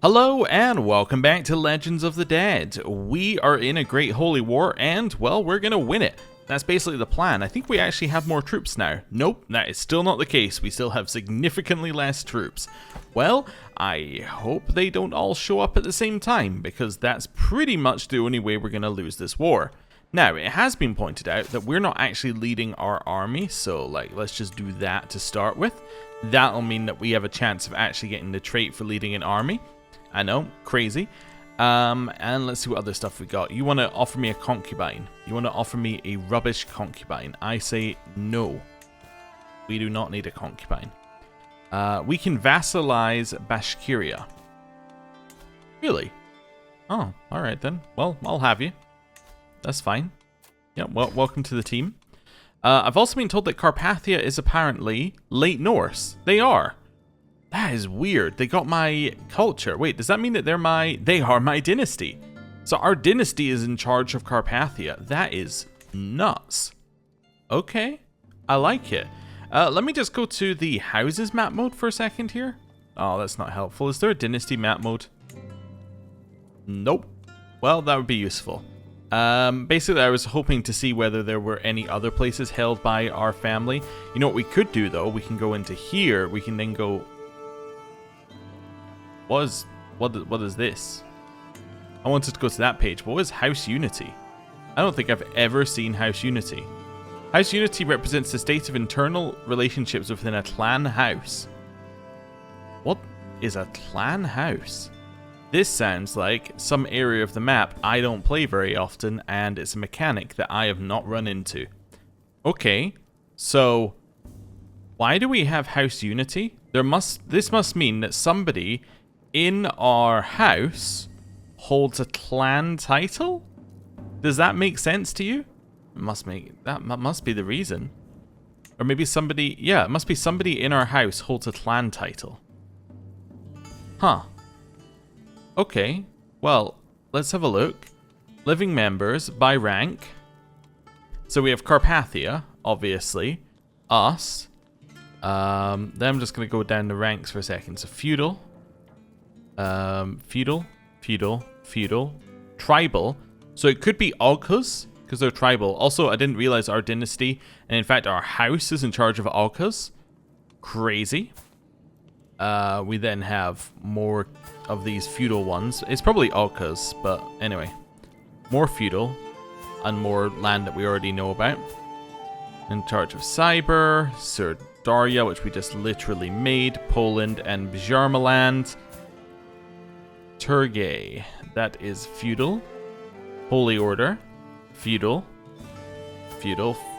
Hello and welcome back to Legends of the Dead. We are in a great holy war and, well, we're gonna win it. That's basically the plan. I think we actually have more troops now. Nope, that is still not the case. We still have significantly less troops. Well, I hope they don't all show up at the same time, because that's pretty much the only way we're gonna lose this war. Now, it has been pointed out that we're not actually leading our army, so let's just do that to start with. That'll mean that we have a chance of actually getting the trait for leading an army. I know, crazy. And let's see what other stuff we got. You want to offer me a concubine. You want to offer me a rubbish concubine. I say no. We do not need a concubine. We can vassalize Bashkiria. Really? Oh, alright then. Well, I'll have you. That's fine. Yeah, well, welcome to the team. I've also been told that Carpathia is apparently late Norse. They are. That is weird. They got my culture. Wait, does that mean that they are my dynasty? So our dynasty is in charge of Carpathia. That is nuts. Okay, I like it. Let me just go to the houses map mode for a second here. Oh, that's not helpful. Is there a dynasty map mode? Nope. Well, that would be useful. Basically, I was hoping to see whether there were any other places held by our family. You know what we could do, though? We can go into here. We can then go... What is this? I wanted to go to that page. What is House Unity? I don't think I've ever seen House Unity. House Unity represents the state of internal relationships within a clan house. What is a clan house? This sounds like some area of the map I don't play very often, and it's a mechanic that I have not run into. Okay, so why do we have House Unity? This must mean that somebody in our house holds a clan title? Does that make sense to you? That must be the reason. Or maybe somebody, yeah, it must be somebody in our house holds a clan title. Huh. Okay, well, let's have a look. Living members by rank. So we have Carpathia, obviously. Us. Then I'm just going to go down the ranks for a second. So feudal. Feudal, tribal. So it could be Oghuz, because they're tribal. Also, I didn't realize our dynasty, and in fact our house is in charge of Oghuz. Crazy. We then have more of these feudal ones. It's probably Oghuz, but anyway. More feudal, and more land that we already know about. In charge of Cyber, Sir Daria, which we just literally made, Poland, and Bjarmaland. Turgay, that is feudal. Holy Order, feudal. Feudal.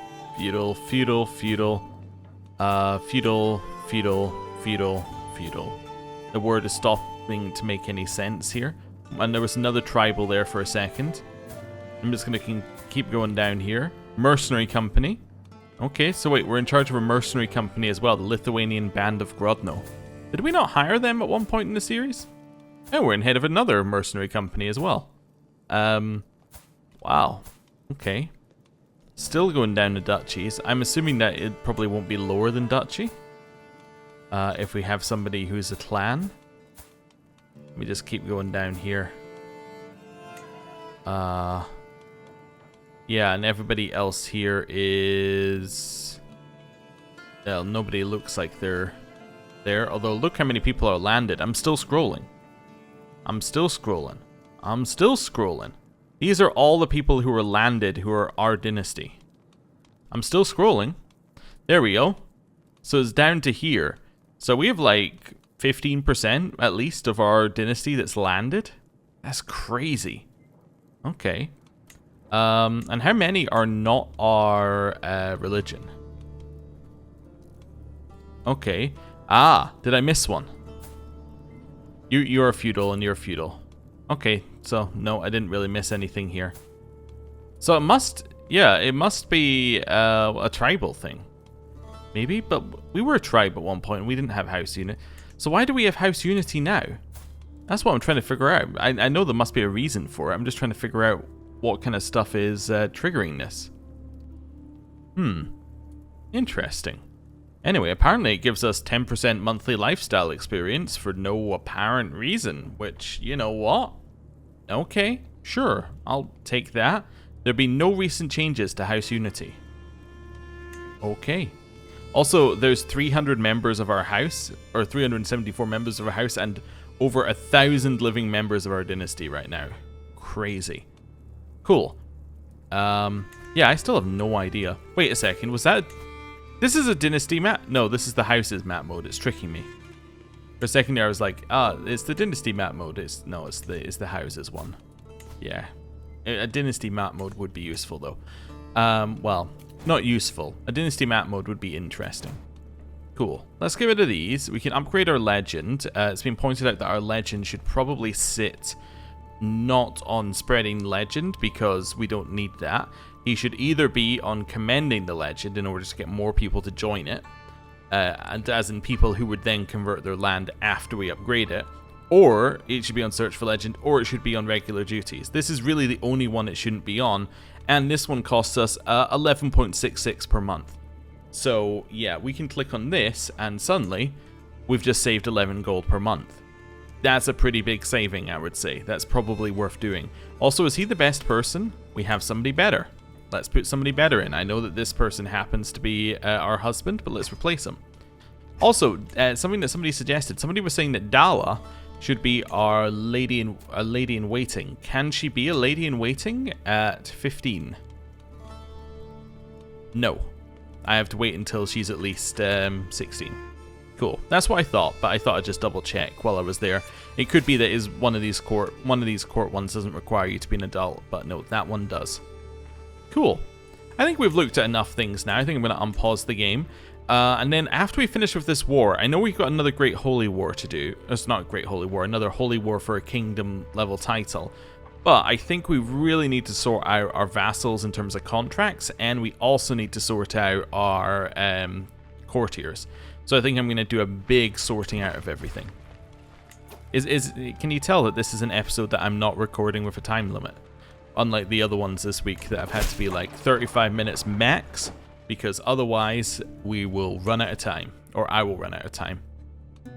The word is stopping to make any sense here. And there was another tribal there for a second. I'm just going to keep going down here. Mercenary Company. Okay, so wait, we're in charge of a mercenary company as well, the Lithuanian Band of Grodno. Did we not hire them at one point in the series? Oh, we're in head of another mercenary company as well. Wow. Okay. Still going down to duchies. I'm assuming that it probably won't be lower than duchy. If we have somebody who's a clan. Let me just keep going down here. Yeah, and everybody else here is... Well, nobody looks like they're there. Although, look how many people are landed. I'm still scrolling. These are all the people who were landed who are our dynasty. I'm still scrolling. There we go. So it's down to here. So we have like 15% at least of our dynasty that's landed. That's crazy. Okay. And how many are not our religion? Okay. Ah, did I miss one? You're a feudal and you're feudal. Okay, so no, I didn't really miss anything here. So it must be a tribal thing. Maybe, but we were a tribe at one point and we didn't have house unit. So why do we have house unity now? That's what I'm trying to figure out. I know there must be a reason for it. I'm just trying to figure out what kind of stuff is triggering this. Interesting. Anyway, apparently it gives us 10% monthly lifestyle experience for no apparent reason, which, you know what? Okay, sure, I'll take that. There'll be no recent changes to House Unity. Okay. Also, there's 300 members of our house, or 374 members of our house, and over 1,000 living members of our dynasty right now. Crazy. Cool. Yeah, I still have no idea. Wait a second, was that... This is a dynasty map? No, this is the houses map mode. It's tricking me. For a second there, I was like, it's the dynasty map mode. No, it's the houses one. Yeah. A dynasty map mode would be useful, though. Well, not useful. A dynasty map mode would be interesting. Cool. Let's get rid of these. We can upgrade our legend. It's been pointed out that our legend should probably sit not on spreading legend because we don't need that. He should either be on commending the legend in order to get more people to join it, and as in people who would then convert their land after we upgrade it, or it should be on search for legend, or it should be on regular duties. This is really the only one it shouldn't be on, and this one costs us 11.66 per month. So yeah, we can click on this and suddenly we've just saved 11 gold per month. That's a pretty big saving, I would say. That's probably worth doing. Also, is he the best person? We have somebody better. Let's put somebody better in. I know that this person happens to be our husband, but let's replace him. Also, something that somebody suggested. Somebody was saying that Dala should be our lady in waiting. Can she be a lady in waiting at 15? No. I have to wait until she's at least 16. Cool. That's what I thought, but I thought I'd just double check while I was there. It could be that one of these court ones doesn't require you to be an adult, but no, that one does. Cool. I think we've looked at enough things now. I think I'm going to unpause the game. And then after we finish with this war, I know we've got another Great Holy War to do. It's not a Great Holy War, another Holy War for a kingdom level title. But I think we really need to sort out our vassals in terms of contracts, and we also need to sort out our courtiers. So I think I'm going to do a big sorting out of everything. Can you tell that this is an episode that I'm not recording with a time limit? Unlike the other ones this week that have had to be like 35 minutes max, because otherwise we will run out of time, or I will run out of time.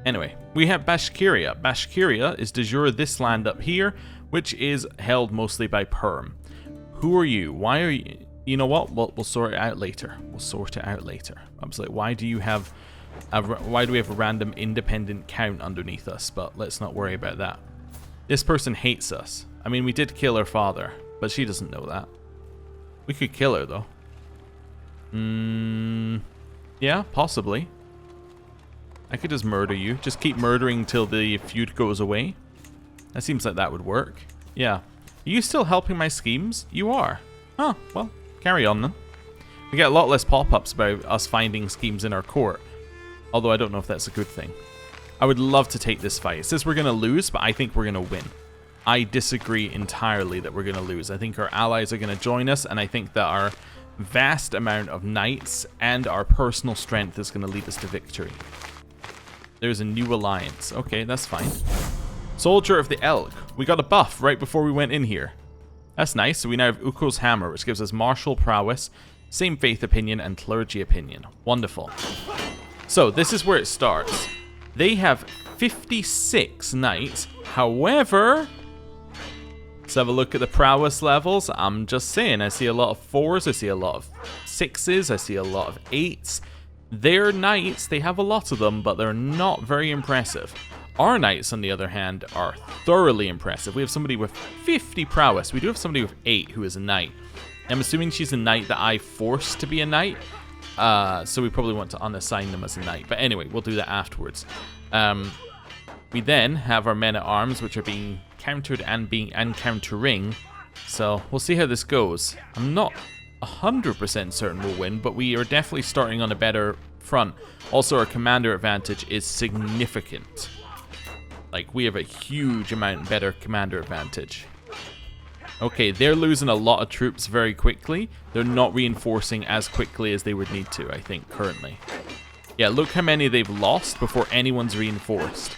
Anyway, we have Bashkiria. Bashkiria is de jure this land up here, which is held mostly by Perm. Who are you? Why are you... You know what? We'll sort it out later. We'll sort it out later. I was like, why do we have a random independent count underneath us? But let's not worry about that. This person hates us. I mean, we did kill her father, but she doesn't know that. We could kill her, though. Yeah, possibly. I could just murder you. Just keep murdering till the feud goes away. That seems like that would work. Yeah. Are you still helping my schemes? You are. Oh, well, carry on then. We get a lot less pop-ups about us finding schemes in our court. Although I don't know if that's a good thing. I would love to take this fight. It says we're going to lose, but I think we're going to win. I disagree entirely that we're going to lose. I think our allies are going to join us, and I think that our vast amount of knights and our personal strength is going to lead us to victory. There's a new alliance. Okay, that's fine. Soldier of the Elk. We got a buff right before we went in here. That's nice. So we now have Uko's Hammer, which gives us martial prowess, same faith opinion, and clergy opinion. Wonderful. So this is where it starts. They have 56 knights. However, let's have a look at the prowess levels. I'm just saying, I see a lot of 4s, I see a lot of 6s, I see a lot of 8s. Their knights, they have a lot of them, but they're not very impressive. Our knights, on the other hand, are thoroughly impressive. We have somebody with 50 prowess. We do have somebody with 8 who is a knight. I'm assuming she's a knight that I forced to be a knight. So we probably want to unassign them as a knight. But anyway, we'll do that afterwards. We then have our men-at-arms, which are being countered and countering. So we'll see how this goes. I'm not 100% certain we'll win, but we are definitely starting on a better front. Also, our commander advantage is significant. Like, we have a huge amount better commander advantage. Okay, they're losing a lot of troops very quickly. They're not reinforcing as quickly as they would need to, I think, currently. Yeah, look how many they've lost before anyone's reinforced.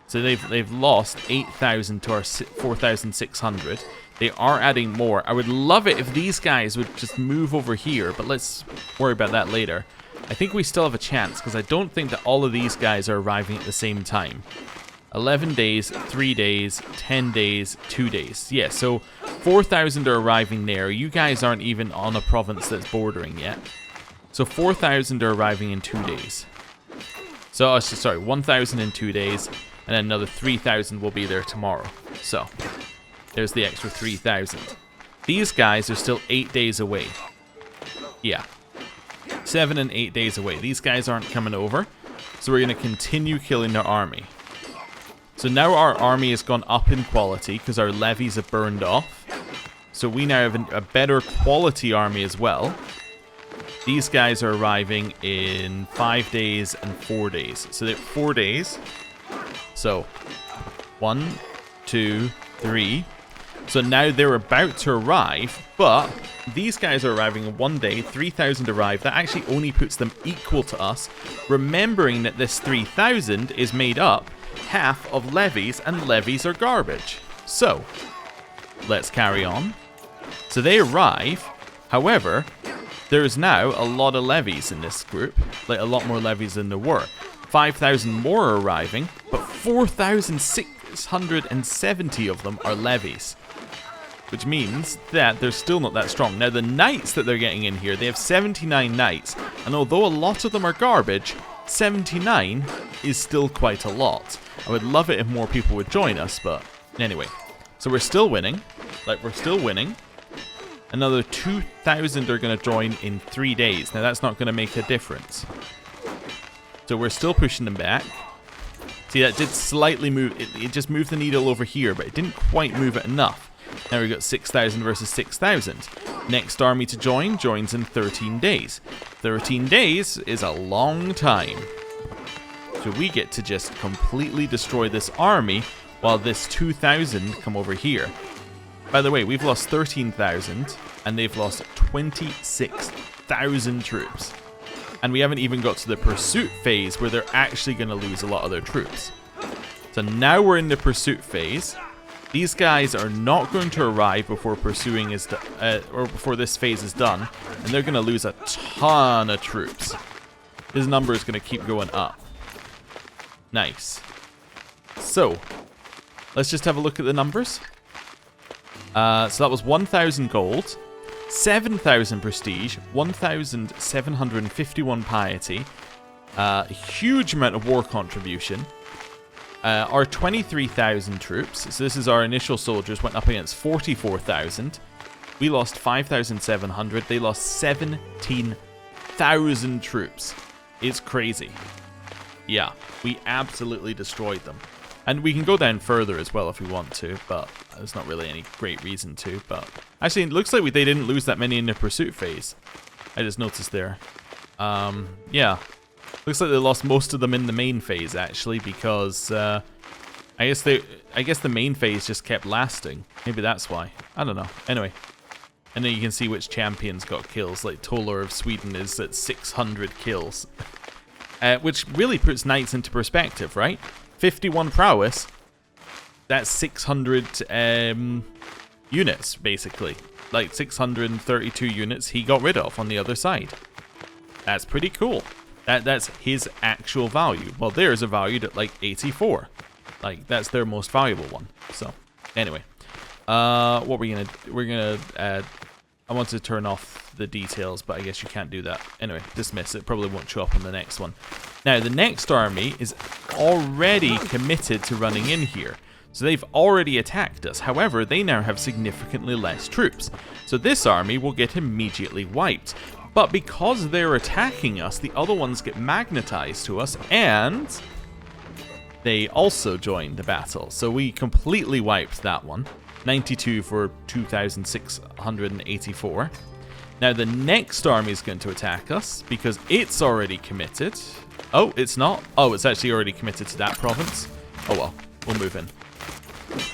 So they've lost 8,000 to our 4,600. They are adding more. I would love it if these guys would just move over here, but let's worry about that later. I think we still have a chance, because I don't think that all of these guys are arriving at the same time. 11 days, 3 days, 10 days, 2 days. Yeah, so 4,000 are arriving there. You guys aren't even on a province that's bordering yet. So 4,000 are arriving in 2 days. So, sorry, 1,000 in 2 days, and then another 3,000 will be there tomorrow. So, there's the extra 3,000. These guys are still 8 days away. Yeah. 7 and 8 days away. These guys aren't coming over, so we're going to continue killing their army. So now our army has gone up in quality because our levies have burned off. So we now have a better quality army as well. These guys are arriving in 5 days and 4 days. So they're 4 days. So 1, 2, 3. So now they're about to arrive, but these guys are arriving in 1 day. 3,000 arrive. That actually only puts them equal to us. Remembering that this 3,000 is made up half of levies, and levies are garbage. So, let's carry on. So they arrive. However, there's now a lot of levies in this group. Like, a lot more levies than there were. 5,000 more are arriving, but 4,670 of them are levies. Which means that they're still not that strong. Now, the knights that they're getting in here, they have 79 knights. And although a lot of them are garbage, 79 is still quite a lot. I would love it if more people would join us, but anyway. So we're still winning. Like, we're still winning. Another 2,000 are going to join in 3 days. Now, that's not going to make a difference. So we're still pushing them back. See, that did slightly move. It just moved the needle over here, but it didn't quite move it enough. Now we've got 6,000 versus 6,000. Next army to join joins in 13 days. 13 days is a long time. So we get to just completely destroy this army while this 2,000 come over here. By the way, we've lost 13,000 and they've lost 26,000 troops. And we haven't even got to the pursuit phase where they're actually going to lose a lot of their troops. So now we're in the pursuit phase. These guys are not going to arrive before pursuing is or before this phase is done, and they're going to lose a ton of troops. His number is going to keep going up. Nice. So, let's just have a look at the numbers. So that was 1,000 gold, 7,000 prestige, 1,751 piety, a huge amount of war contribution. Our 23,000 troops, so this is our initial soldiers, went up against 44,000. We lost 5,700. They lost 17,000 troops. It's crazy. Yeah, we absolutely destroyed them. And we can go down further as well if we want to, but there's not really any great reason to. But actually, it looks like they didn't lose that many in the pursuit phase. I just noticed there. Yeah. Looks like they lost most of them in the main phase, actually, because I guess the main phase just kept lasting. Maybe that's why. I don't know. Anyway, and then you can see which champions got kills. Like Tolar of Sweden is at 600 kills, which really puts knights into perspective, right? 51 prowess. That's 600 units, basically. Like 632 units he got rid of on the other side. That's pretty cool. That's his actual value. Well, theirs are valued at like 84. Like, that's their most valuable one. So, anyway. What we're gonna do? We're gonna, I want to turn off the details, but I guess you can't do that. Anyway, dismiss it. Probably won't show up on the next one. Now, the next army is already committed to running in here. So they've already attacked us. However, they now have significantly less troops. So this army will get immediately wiped. But because they're attacking us, the other ones get magnetized to us, and they also join the battle. So we completely wiped that one. 92 for 2,684. Now the next army is going to attack us because it's already committed. Oh, it's not? Oh, it's actually already committed to that province. Oh well, we'll move in.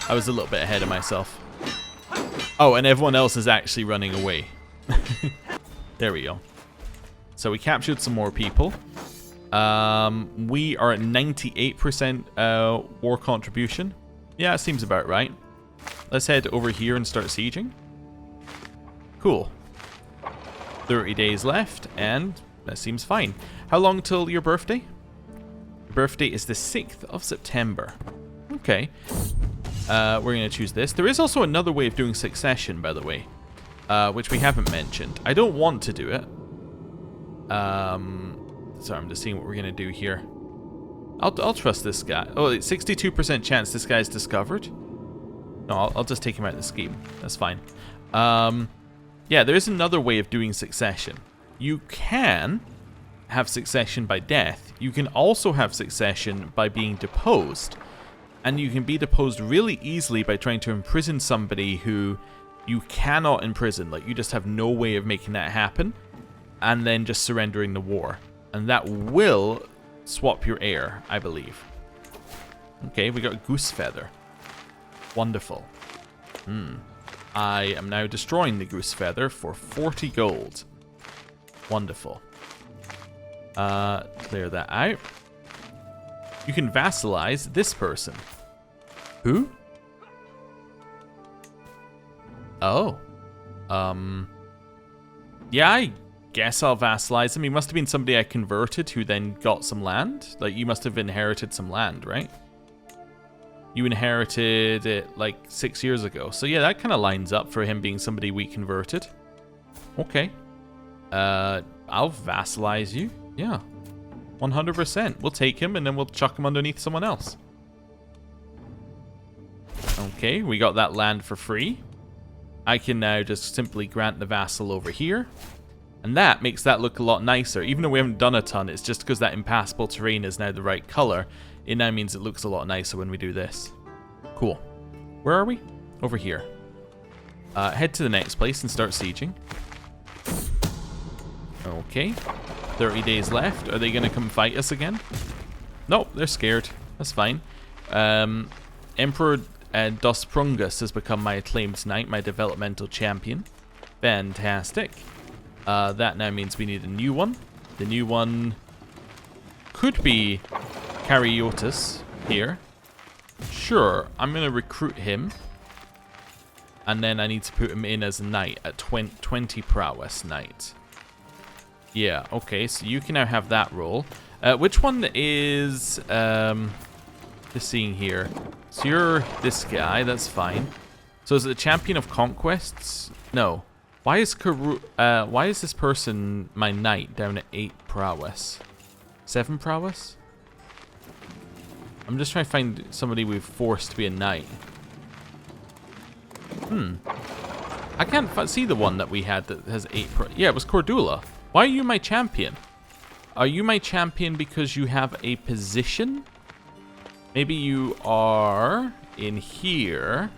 I was a little bit ahead of myself. Oh, and everyone else is actually running away. There we go. So we captured some more people. We are at 98% war contribution. Yeah, it seems about right. Let's head over here and start sieging. Cool. 30 days left, and that seems fine. How long till your birthday? Your birthday is the 6th of September. Okay. We're going to choose this. There is also another way of doing succession, by the way, which we haven't mentioned. I don't want to do it. Sorry, I'm just seeing what we're going to do here. I'll trust this guy. Oh, it's 62% chance this guy's discovered. No, I'll just take him out of the scheme. That's fine. Yeah, there is another way of doing succession. You can have succession by death. You can also have succession by being deposed. And you can be deposed really easily by trying to imprison somebody who you cannot imprison. Like, you just have no way of making that happen. And then just surrendering the war. And that will swap your heir, I believe. Okay, we got a goose feather. Wonderful. I am now destroying the goose feather for 40 gold. Wonderful. Clear that out. You can vassalize this person. Who? Oh. Yeah, I guess I'll vassalize him. He must have been somebody I converted who then got some land. Like, you must have inherited some land, right? You inherited it like 6 years ago. So yeah, that kind of lines up for him being somebody we converted. Okay. I'll vassalize you. Yeah. 100%. We'll take him and then we'll chuck him underneath someone else. Okay, we got that land for free. I can now just simply grant the vassal over here. And that makes that look a lot nicer. Even though we haven't done a ton, it's just because that impassable terrain is now the right color. It now means it looks a lot nicer when we do this. Cool. Where are we? Over here. Head to the next place and start sieging. Okay. 30 days left. Are they going to come fight us again? Nope, they're scared. That's fine. Emperor Dosprungus has become my acclaimed knight, my developmental champion. Fantastic. That now means we need a new one. The new one could be Cariotis here. Sure, I'm going to recruit him. And then I need to put him in as a knight at 20 prowess knight. Yeah, okay, so you can now have that role. Which one is... just seeing here. So you're this guy, that's fine. So is it the champion of conquests? No. Why is this person my knight down at 8 prowess? 7 prowess? I'm just trying to find somebody we've forced to be a knight. I can't see the one that we had that has 8 yeah, it was Cordula. Why are you my champion? Are you my champion because you have a position? Maybe you are in here.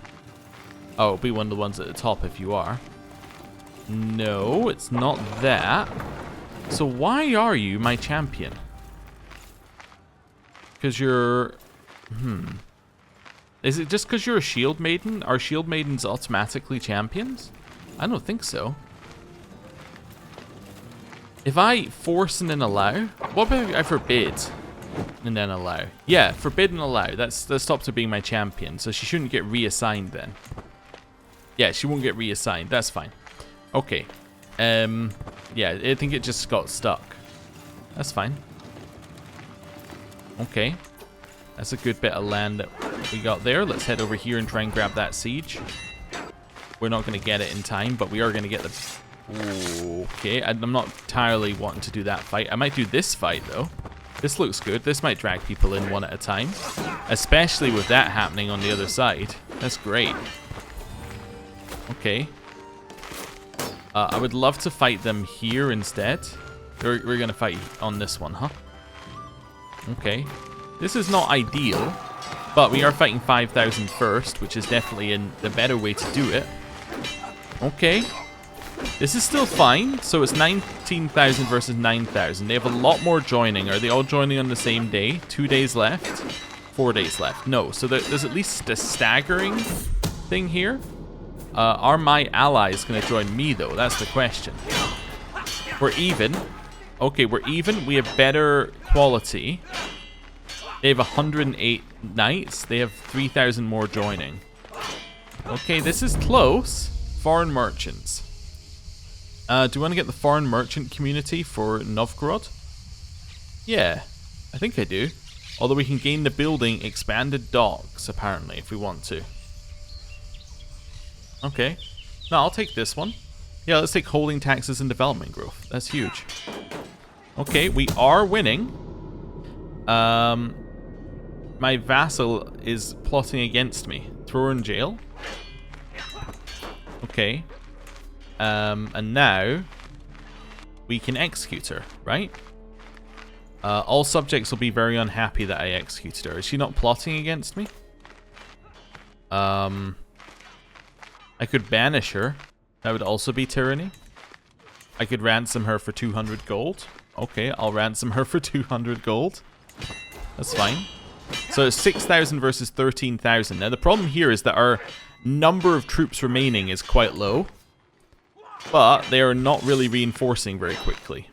Oh, it'll be one of the ones at the top if you are. No, it's not that. So why are you my champion? Because you're... Is it just because you're a shield maiden? Are shield maidens automatically champions? I don't think so. If I force and then allow... What about if I forbid and then allow? Yeah, forbid and allow. That stops her being my champion. So she shouldn't get reassigned then. Yeah, she won't get reassigned. That's fine. Okay. Yeah, I think it just got stuck. That's fine. Okay. That's a good bit of land that we got there. Let's head over here and try and grab that siege. We're not going to get it in time, but we are going to get the... Okay, I'm not entirely wanting to do that fight. I might do this fight, though. This looks good. This might drag people in one at a time. Especially with that happening on the other side. That's great. Okay. I would love to fight them here instead. We're going to fight on this one, huh? Okay. This is not ideal, but we are fighting 5,000 first, which is definitely the better way to do it. Okay. This is still fine. So it's 19,000 versus 9,000. They have a lot more joining. Are they all joining on the same day? 2 days left? 4 days left. No. So there's at least a staggering thing here. Are my allies going to join me, though? That's the question. We're even. Okay, we're even. We have better quality. They have 108 knights. They have 3,000 more joining. Okay, this is close. Foreign merchants. Do you want to get the foreign merchant community for Novgorod? Yeah, I think I do. Although we can gain the building expanded docks, apparently, if we want to. Okay. No, I'll take this one. Yeah, let's take holding taxes and development growth. That's huge. Okay, we are winning. My vassal is plotting against me. Throw her in jail. Okay. And now we can execute her, right? All subjects will be very unhappy that I executed her. Is she not plotting against me? I could banish her. That would also be tyranny. I could ransom her for 200 gold. Okay, I'll ransom her for 200 gold. That's fine. So it's 6,000 versus 13,000. Now the problem here is that our number of troops remaining is quite low. But they are not really reinforcing very quickly.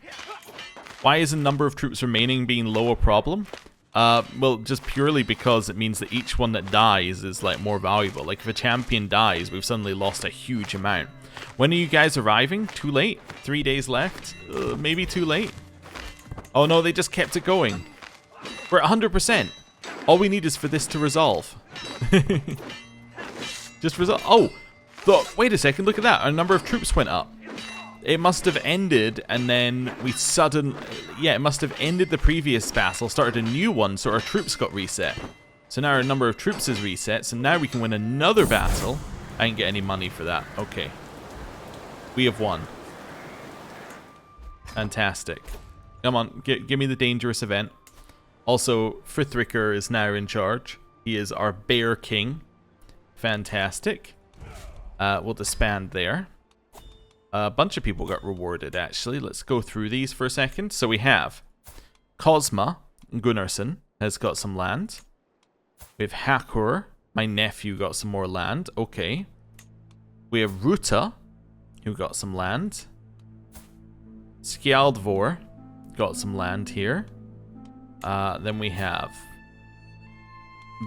Why is the number of troops remaining being low a problem? Well, just purely because it means that each one that dies is like more valuable. Like if a champion dies, we've suddenly lost a huge amount. When are you guys arriving? Too late? 3 days left? Maybe too late? Oh no, they just kept it going. We're at 100%. All we need is for this to resolve. Just resolve. Oh, wait a second, look at that. Our number of troops went up. It must have ended, and then we suddenly... Yeah, it must have ended the previous battle, started a new one, so our troops got reset. So now our number of troops is reset, so now we can win another battle. I didn't get any money for that. Okay. We have won. Fantastic. Come on, give me the dangerous event. Also, Frithriker is now in charge. He is our Bear King. Fantastic. We'll disband there. A bunch of people got rewarded, actually. Let's go through these for a second. So we have Cosma Gunnarsson has got some land. We have Hakor, my nephew, got some more land. Okay. We have Ruta, who got some land. Skjaldvor got some land here. Then we have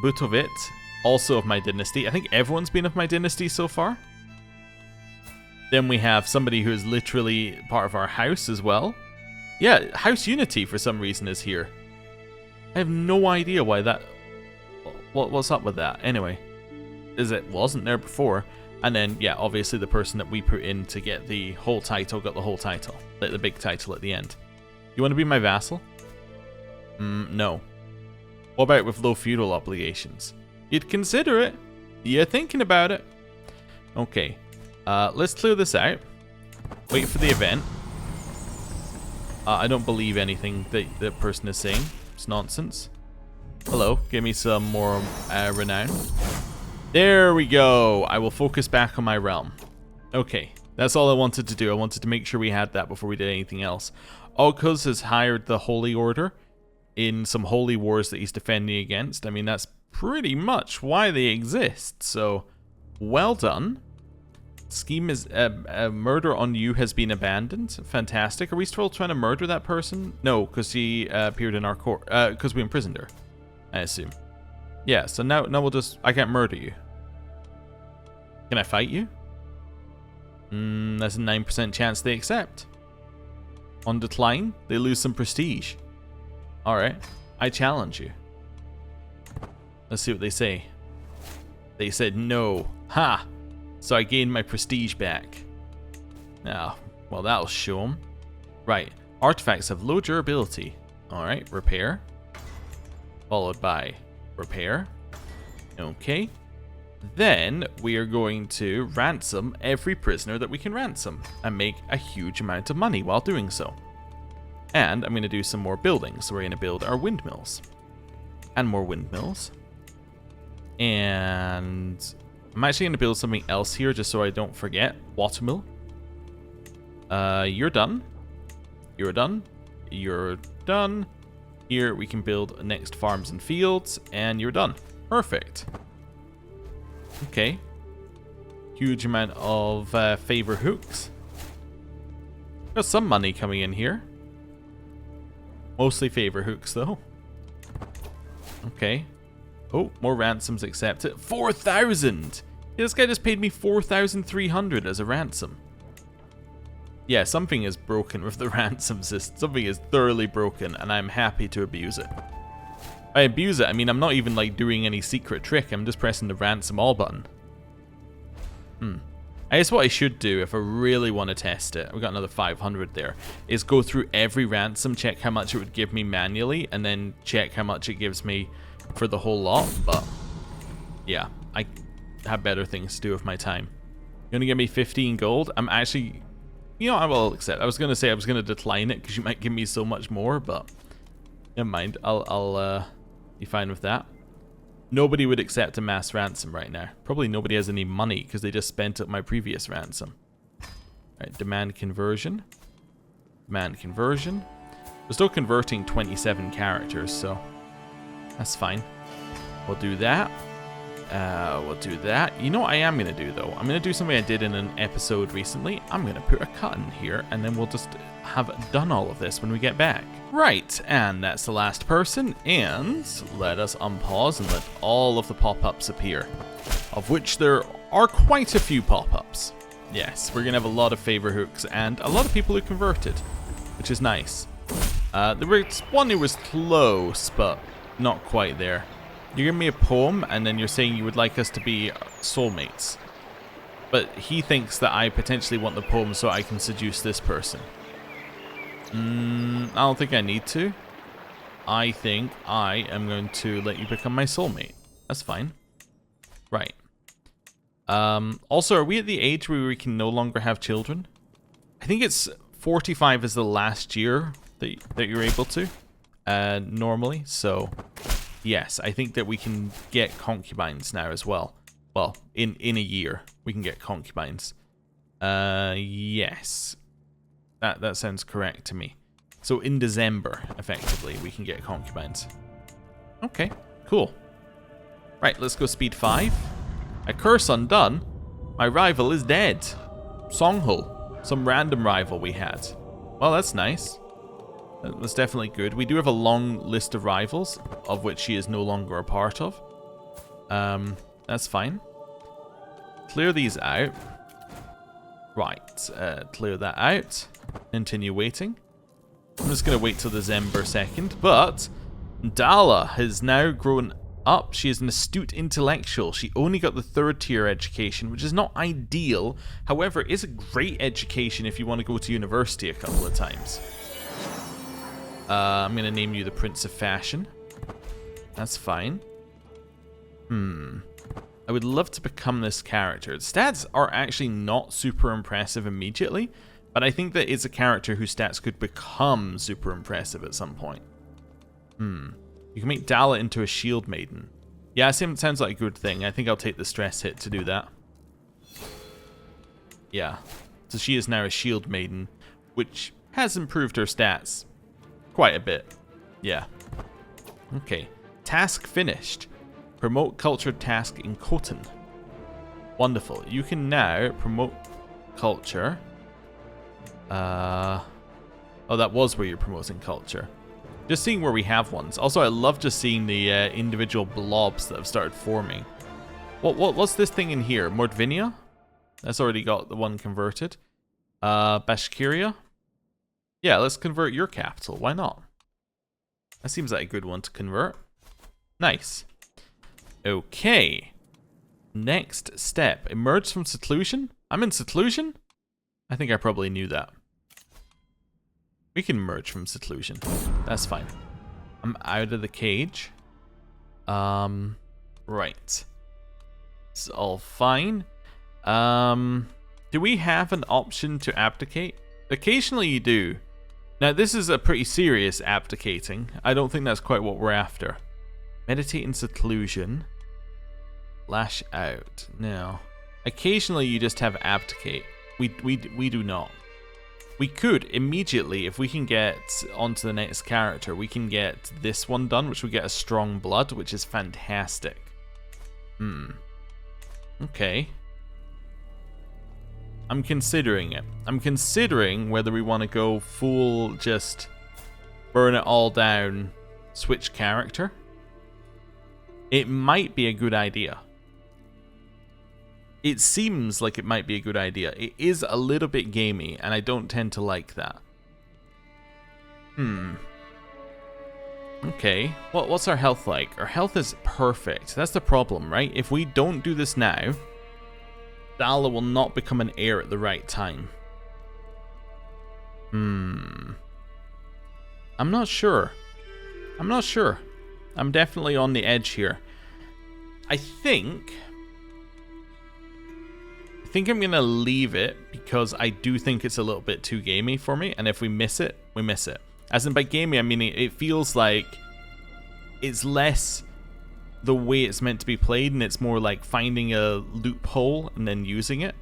Butovit, also of my dynasty. I think everyone's been of my dynasty so far. Then we have somebody who is literally part of our house as well. Yeah, House Unity for some reason is here. I have no idea why that... What's up with that? Anyway, it wasn't there before. And then, yeah, obviously the person that we put in to get the whole title got the whole title. Like the big title at the end. You want to be my vassal? No. What about with low feudal obligations? You'd consider it. You're thinking about it. Okay. Let's clear this out. Wait for the event. I don't believe anything that the person is saying. It's nonsense. Hello, give me some more renown. There we go. I will focus back on my realm. Okay, that's all I wanted to do. I wanted to make sure we had that before we did anything else. Oghuz has hired the Holy Order in some holy wars that he's defending against. I mean, that's pretty much why they exist. So, well done. Scheme is murder on you has been abandoned. Fantastic. Are we still trying to murder that person? No, because he appeared in our court. Because we imprisoned her, I assume. Yeah. So now we'll just. I can't murder you. Can I fight you? There's a 9% chance they accept. On decline, they lose some prestige. All right. I challenge you. Let's see what they say. They said no. Ha! So I gained my prestige back. Now, well, that'll show them. Right. Artifacts have low durability. Alright, repair. Followed by repair. Okay. Then we are going to ransom every prisoner that we can ransom and make a huge amount of money while doing so. And I'm going to do some more building. So we're going to build our windmills. And more windmills. And I'm actually going to build something else here just so I don't forget. Watermill. You're done. You're done. You're done. Here we can build next farms and fields. And you're done. Perfect. Okay. Huge amount of favor hooks. Got some money coming in here. Mostly favor hooks though. Okay. Oh, more ransoms accepted. 4,000! Yeah, this guy just paid me 4,300 as a ransom. Yeah, something is broken with the ransom system. Something is thoroughly broken, and I'm happy to abuse it. By abuse it, I mean I'm not even like doing any secret trick. I'm just pressing the ransom all button. I guess what I should do if I really want to test it, we got another 500 there, is go through every ransom, check how much it would give me manually, and then check how much it gives me for the whole lot. But yeah, I have better things to do with my time. You're gonna give me 15 gold? I'm actually, you know, I will accept. I was gonna say I was gonna decline it because you might give me so much more, but never mind. I'll be fine with that. Nobody would accept a mass ransom right now. Probably nobody has any money because they just spent up my previous ransom. Alright, demand conversion. Demand conversion. We're still converting 27 characters, so that's fine. We'll do that. We'll do that. You know what I am going to do, though? I'm going to do something I did in an episode recently. I'm going to put a cut in here, and then we'll just have done all of this when we get back. Right, and that's the last person, and let us unpause and let all of the pop-ups appear, of which there are quite a few pop-ups. Yes, we're going to have a lot of favor hooks, and a lot of people who converted, which is nice. There was one who was close, but not quite there. You give me a poem, and then you're saying you would like us to be soulmates. But he thinks that I potentially want the poem so I can seduce this person. I don't think I need to. I think I am going to let you become my soulmate. That's fine. Right. Also, are we at the age where we can no longer have children? I think it's 45 is the last year that you're able to, normally, so... Yes, I think that we can get concubines now as well. Well, in a year, we can get concubines. Yes. That sounds correct to me. So in December, effectively, we can get concubines. Okay, cool. Right, let's go speed 5. A curse undone. My rival is dead. Songho, some random rival we had. Well, that's nice. That's definitely good. We do have a long list of rivals, of which she is no longer a part of. That's fine. Clear these out. Right, clear that out. Continue waiting. I'm just going to wait till December 2nd, but Dala has now grown up. She is an astute intellectual. She only got the 3rd tier education, which is not ideal. However, it is a great education if you want to go to university a couple of times. I'm going to name you the Prince of Fashion. That's fine. I would love to become this character. Stats are actually not super impressive immediately, but I think that it's a character whose stats could become super impressive at some point. You can make Dala into a shield maiden. Yeah, it sounds like a good thing. I think I'll take the stress hit to do that. Yeah. So she is now a shield maiden, which has improved her stats quite a bit. Yeah. Okay. Task finished. Promote culture task in Khotan. Wonderful. You can now promote culture. Oh, that was where you're promoting culture. Just seeing where we have ones. Also, I love just seeing the individual blobs that have started forming. What's this thing in here? Mordvinia? That's already got the one converted. Bashkiria? Yeah, let's convert your capital. Why not? That seems like a good one to convert. Nice. Okay. Next step. Emerge from seclusion? I'm in seclusion? I think I probably knew that. We can emerge from seclusion. That's fine. I'm out of the cage. Right. It's all fine. Do we have an option to abdicate? Occasionally you do. Now, this is a pretty serious abdicating. I don't think that's quite what we're after. Meditate in seclusion. Lash out. No. Occasionally, you just have abdicate. We do not. We could immediately, if we can get onto the next character, we can get this one done, which we get a strong blood, which is fantastic. Okay. I'm considering it. I'm considering whether we want to go full, just burn it all down, switch character. It might be a good idea. it seems like it might be a good idea. It is a little bit gamey, and I don't tend to like that. Okay, what's our health like? Our health is perfect. That's the problem, right? If we don't do this now, Dala will not become an heir at the right time. I'm not sure. I'm definitely on the edge here. I think I'm gonna leave it because I do think it's a little bit too gamey for me, and if we miss it, we miss it. As in by gamey, I mean it feels like it's less the way it's meant to be played, and it's more like finding a loophole and then using it.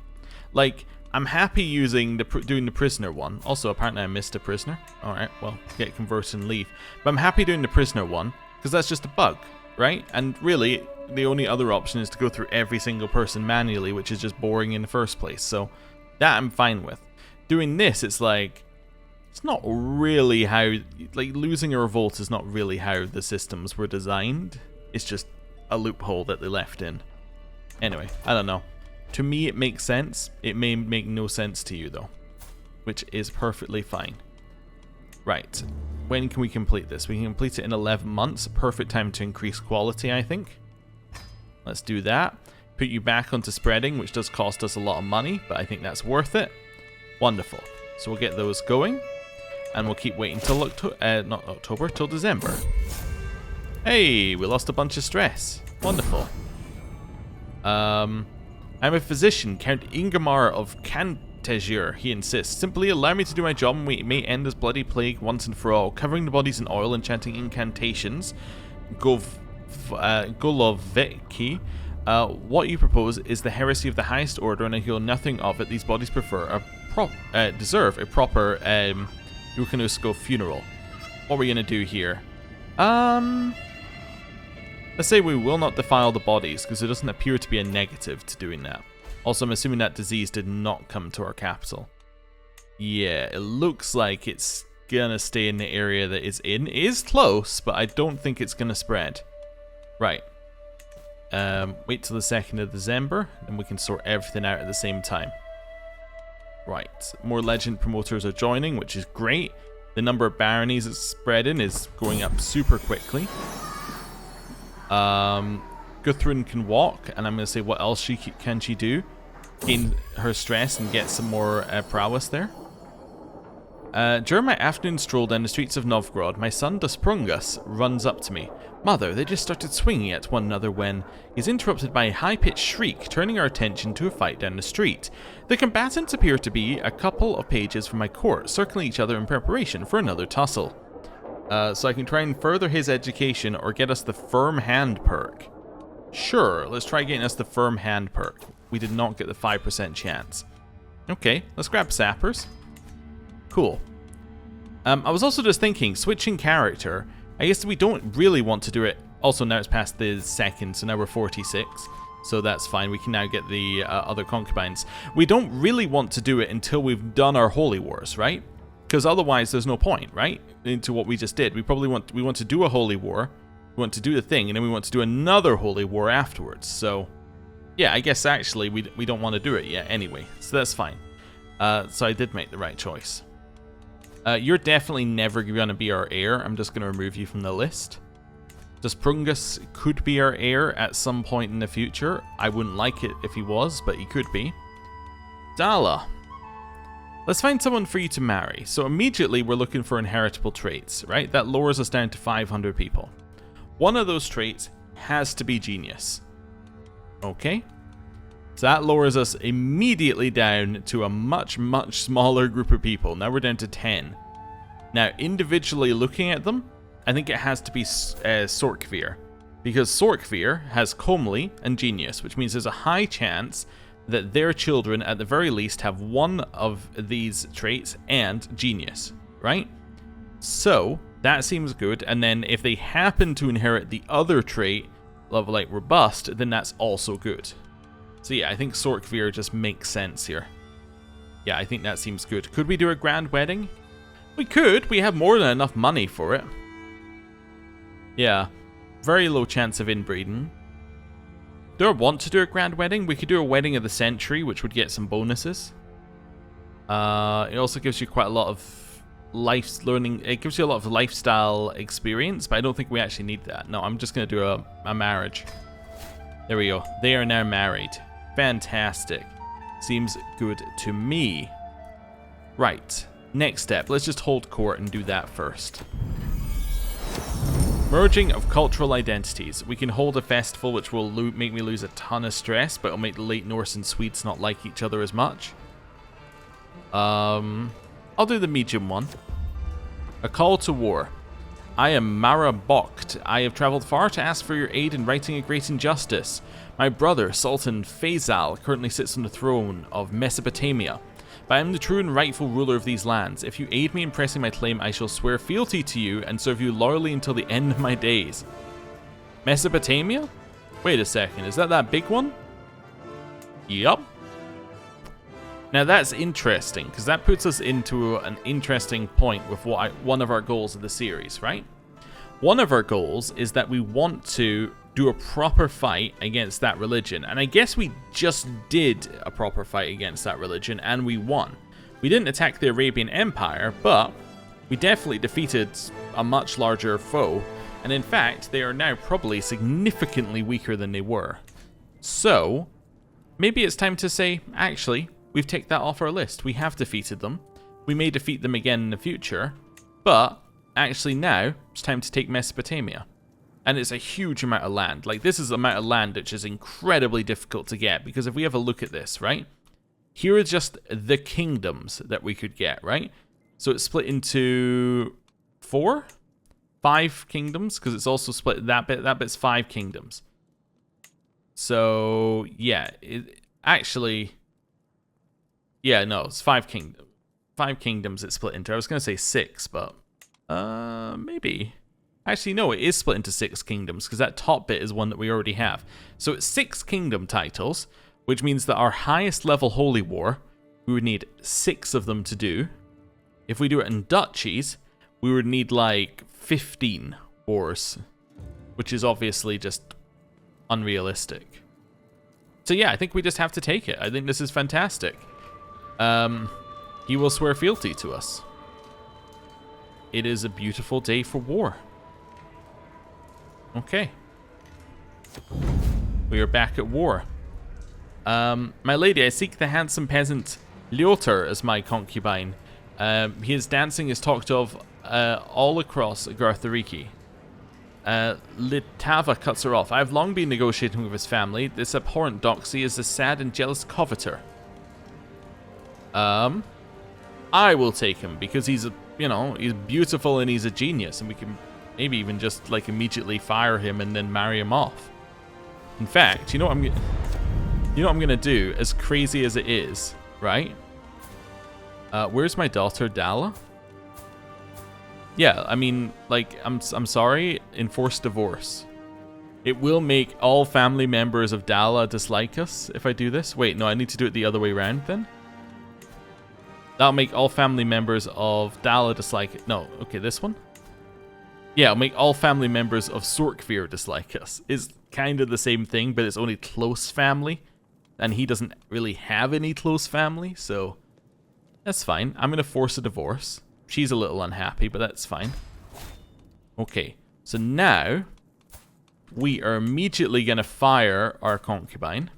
Like, I'm happy using doing the prisoner one. Also, apparently I missed a prisoner. Alright, well, get converted and leave. But I'm happy doing the prisoner one, because that's just a bug, right? And really, the only other option is to go through every single person manually, which is just boring in the first place. So, that I'm fine with. Doing this, it's like, it's not really how, like, losing a revolt is not really how the systems were designed. It's just a loophole that they left in. Anyway, I don't know. To me, it makes sense. It may make no sense to you, though, which is perfectly fine. Right. When can we complete this? We can complete it in 11 months. Perfect time to increase quality, I think. Let's do that. Put you back onto spreading, which does cost us a lot of money, but I think that's worth it. Wonderful. So we'll get those going, and we'll keep waiting till not October, till December. Hey, we lost a bunch of stress. Wonderful. I'm a physician, Count Ingemar of Cantagir, he insists. Simply allow me to do my job and we may end this bloody plague once and for all. Covering the bodies in oil and chanting incantations. Goloveki. What you propose is the heresy of the highest order, and I hear nothing of it. These bodies deserve a proper Euchanusko funeral. What are we going to do here? Let's say we will not defile the bodies, because there doesn't appear to be a negative to doing that. Also, I'm assuming that disease did not come to our capital. Yeah, it looks like it's gonna stay in the area that it's in. It is close, but I don't think it's gonna spread. Right. Wait till the 2nd of December, and we can sort everything out at the same time. Right. More legend promoters are joining, which is great. The number of baronies it's spreading is going up super quickly. Guthrun can walk, and I'm going to say what else can she do? Gain her stress and get some more prowess there. During my afternoon stroll down the streets of Novgorod, my son Dasprungus runs up to me. Mother, they just started swinging at one another when he's interrupted by a high-pitched shriek, turning our attention to a fight down the street. The combatants appear to be a couple of pages from my court, circling each other in preparation for another tussle. So I can try and further his education or get us the firm hand perk. Sure, let's try getting us the firm hand perk. We did not get the 5% chance. Okay, let's grab sappers. Cool. I was also just thinking, switching character, I guess we don't really want to do it. Also, now it's past the 2nd, so now we're 46. So that's fine, we can now get the other concubines. We don't really want to do it until we've done our holy wars, right? Because otherwise there's no point, right? Into what we just did. We want to do a holy war, we want to do the thing, and then we want to do another holy war afterwards. So, yeah, I guess actually we don't want to do it yet anyway. So that's fine. So I did make the right choice. You're definitely never going to be our heir. I'm just going to remove you from the list. Dasprungus could be our heir at some point in the future. I wouldn't like it if he was, but he could be. Dala. Let's find someone for you to marry. So immediately we're looking for inheritable traits, right? That lowers us down to 500 people. One of those traits has to be genius. Okay. So that lowers us immediately down to a much, much smaller group of people. Now we're down to 10. Now, individually looking at them, I think it has to be Sorkvir. Because Sorkvir has comely and genius, which means there's a high chance that their children, at the very least, have one of these traits and genius, right? So, that seems good, and then if they happen to inherit the other trait, of like robust, then that's also good. So yeah, I think Sorkvir just makes sense here. Yeah, I think that seems good. Could we do a grand wedding? We could, we have more than enough money for it. Yeah, very low chance of inbreeding. Do I want to do a grand wedding? We could do a wedding of the century, which would get some bonuses. It also gives you quite a lot of it gives you a lot of lifestyle experience, but I don't think we actually need that. No, I'm just going to do a marriage. There we go. They are now married. Fantastic. Seems good to me. Right. Next step. Let's just hold court and do that first. Merging of cultural identities. We can hold a festival which will make me lose a ton of stress, but it'll make the late Norse and Swedes not like each other as much. I'll do the medium one. A call to war. I am Mara Bokt. I have traveled far to ask for your aid in righting a great injustice. My brother, Sultan Vassal, currently sits on the throne of Mesopotamia. But I am the true and rightful ruler of these lands. If you aid me in pressing my claim, I shall swear fealty to you and serve you loyally until the end of my days. Mesopotamia? Wait a second, is that big one? Yup. Now that's interesting, because that puts us into an interesting point with one of our goals of the series, right? One of our goals is that we want to do a proper fight against that religion, and I guess we just did a proper fight against that religion, and we won. We didn't attack the Arabian Empire, but we definitely defeated a much larger foe, and in fact, they are now probably significantly weaker than they were. So, maybe it's time to say, actually, we've ticked that off our list. We have defeated them. We may defeat them again in the future, but actually now, it's time to take Mesopotamia. And it's a huge amount of land. Like, this is an amount of land which is incredibly difficult to get, because if we have a look at this, right? Here are just the kingdoms that we could get, right? So it's split into 5 kingdoms, because it's also split that bit's 5 kingdoms. So, yeah, it's 5 kingdoms. 5 kingdoms it's split into. I was going to say 6, but maybe. Actually, no, it is split into 6 kingdoms, because that top bit is one that we already have. So it's 6 kingdom titles, which means that our highest level holy war, we would need 6 of them to do. If we do it in duchies, we would need like 15 wars, which is obviously just unrealistic. So yeah, I think we just have to take it. I think this is fantastic. He will swear fealty to us. It is a beautiful day for war. Okay. We are back at war. My lady, I seek the handsome peasant Lyotr as my concubine. His dancing is talked of all across Garthariki. Litava cuts her off. I have long been negotiating with his family. This abhorrent doxy is a sad and jealous coveter. I will take him because he's he's beautiful and he's a genius, and we can maybe even just like immediately fire him and then marry him off. In fact, you know what I'm gonna do, as crazy as it is, right? Where's my daughter Dala? Yeah, I mean, like, I'm sorry, enforce divorce. It will make all family members of Dala dislike us if I do this. Wait, no, I need to do it the other way around then. That'll make all family members of Dala dislike it. No, okay, this one. Yeah, it'll make all family members of Sorkvir dislike us. It's kind of the same thing, but it's only close family. And he doesn't really have any close family, so that's fine. I'm going to force a divorce. She's a little unhappy, but that's fine. Okay, so now we are immediately going to fire our concubine.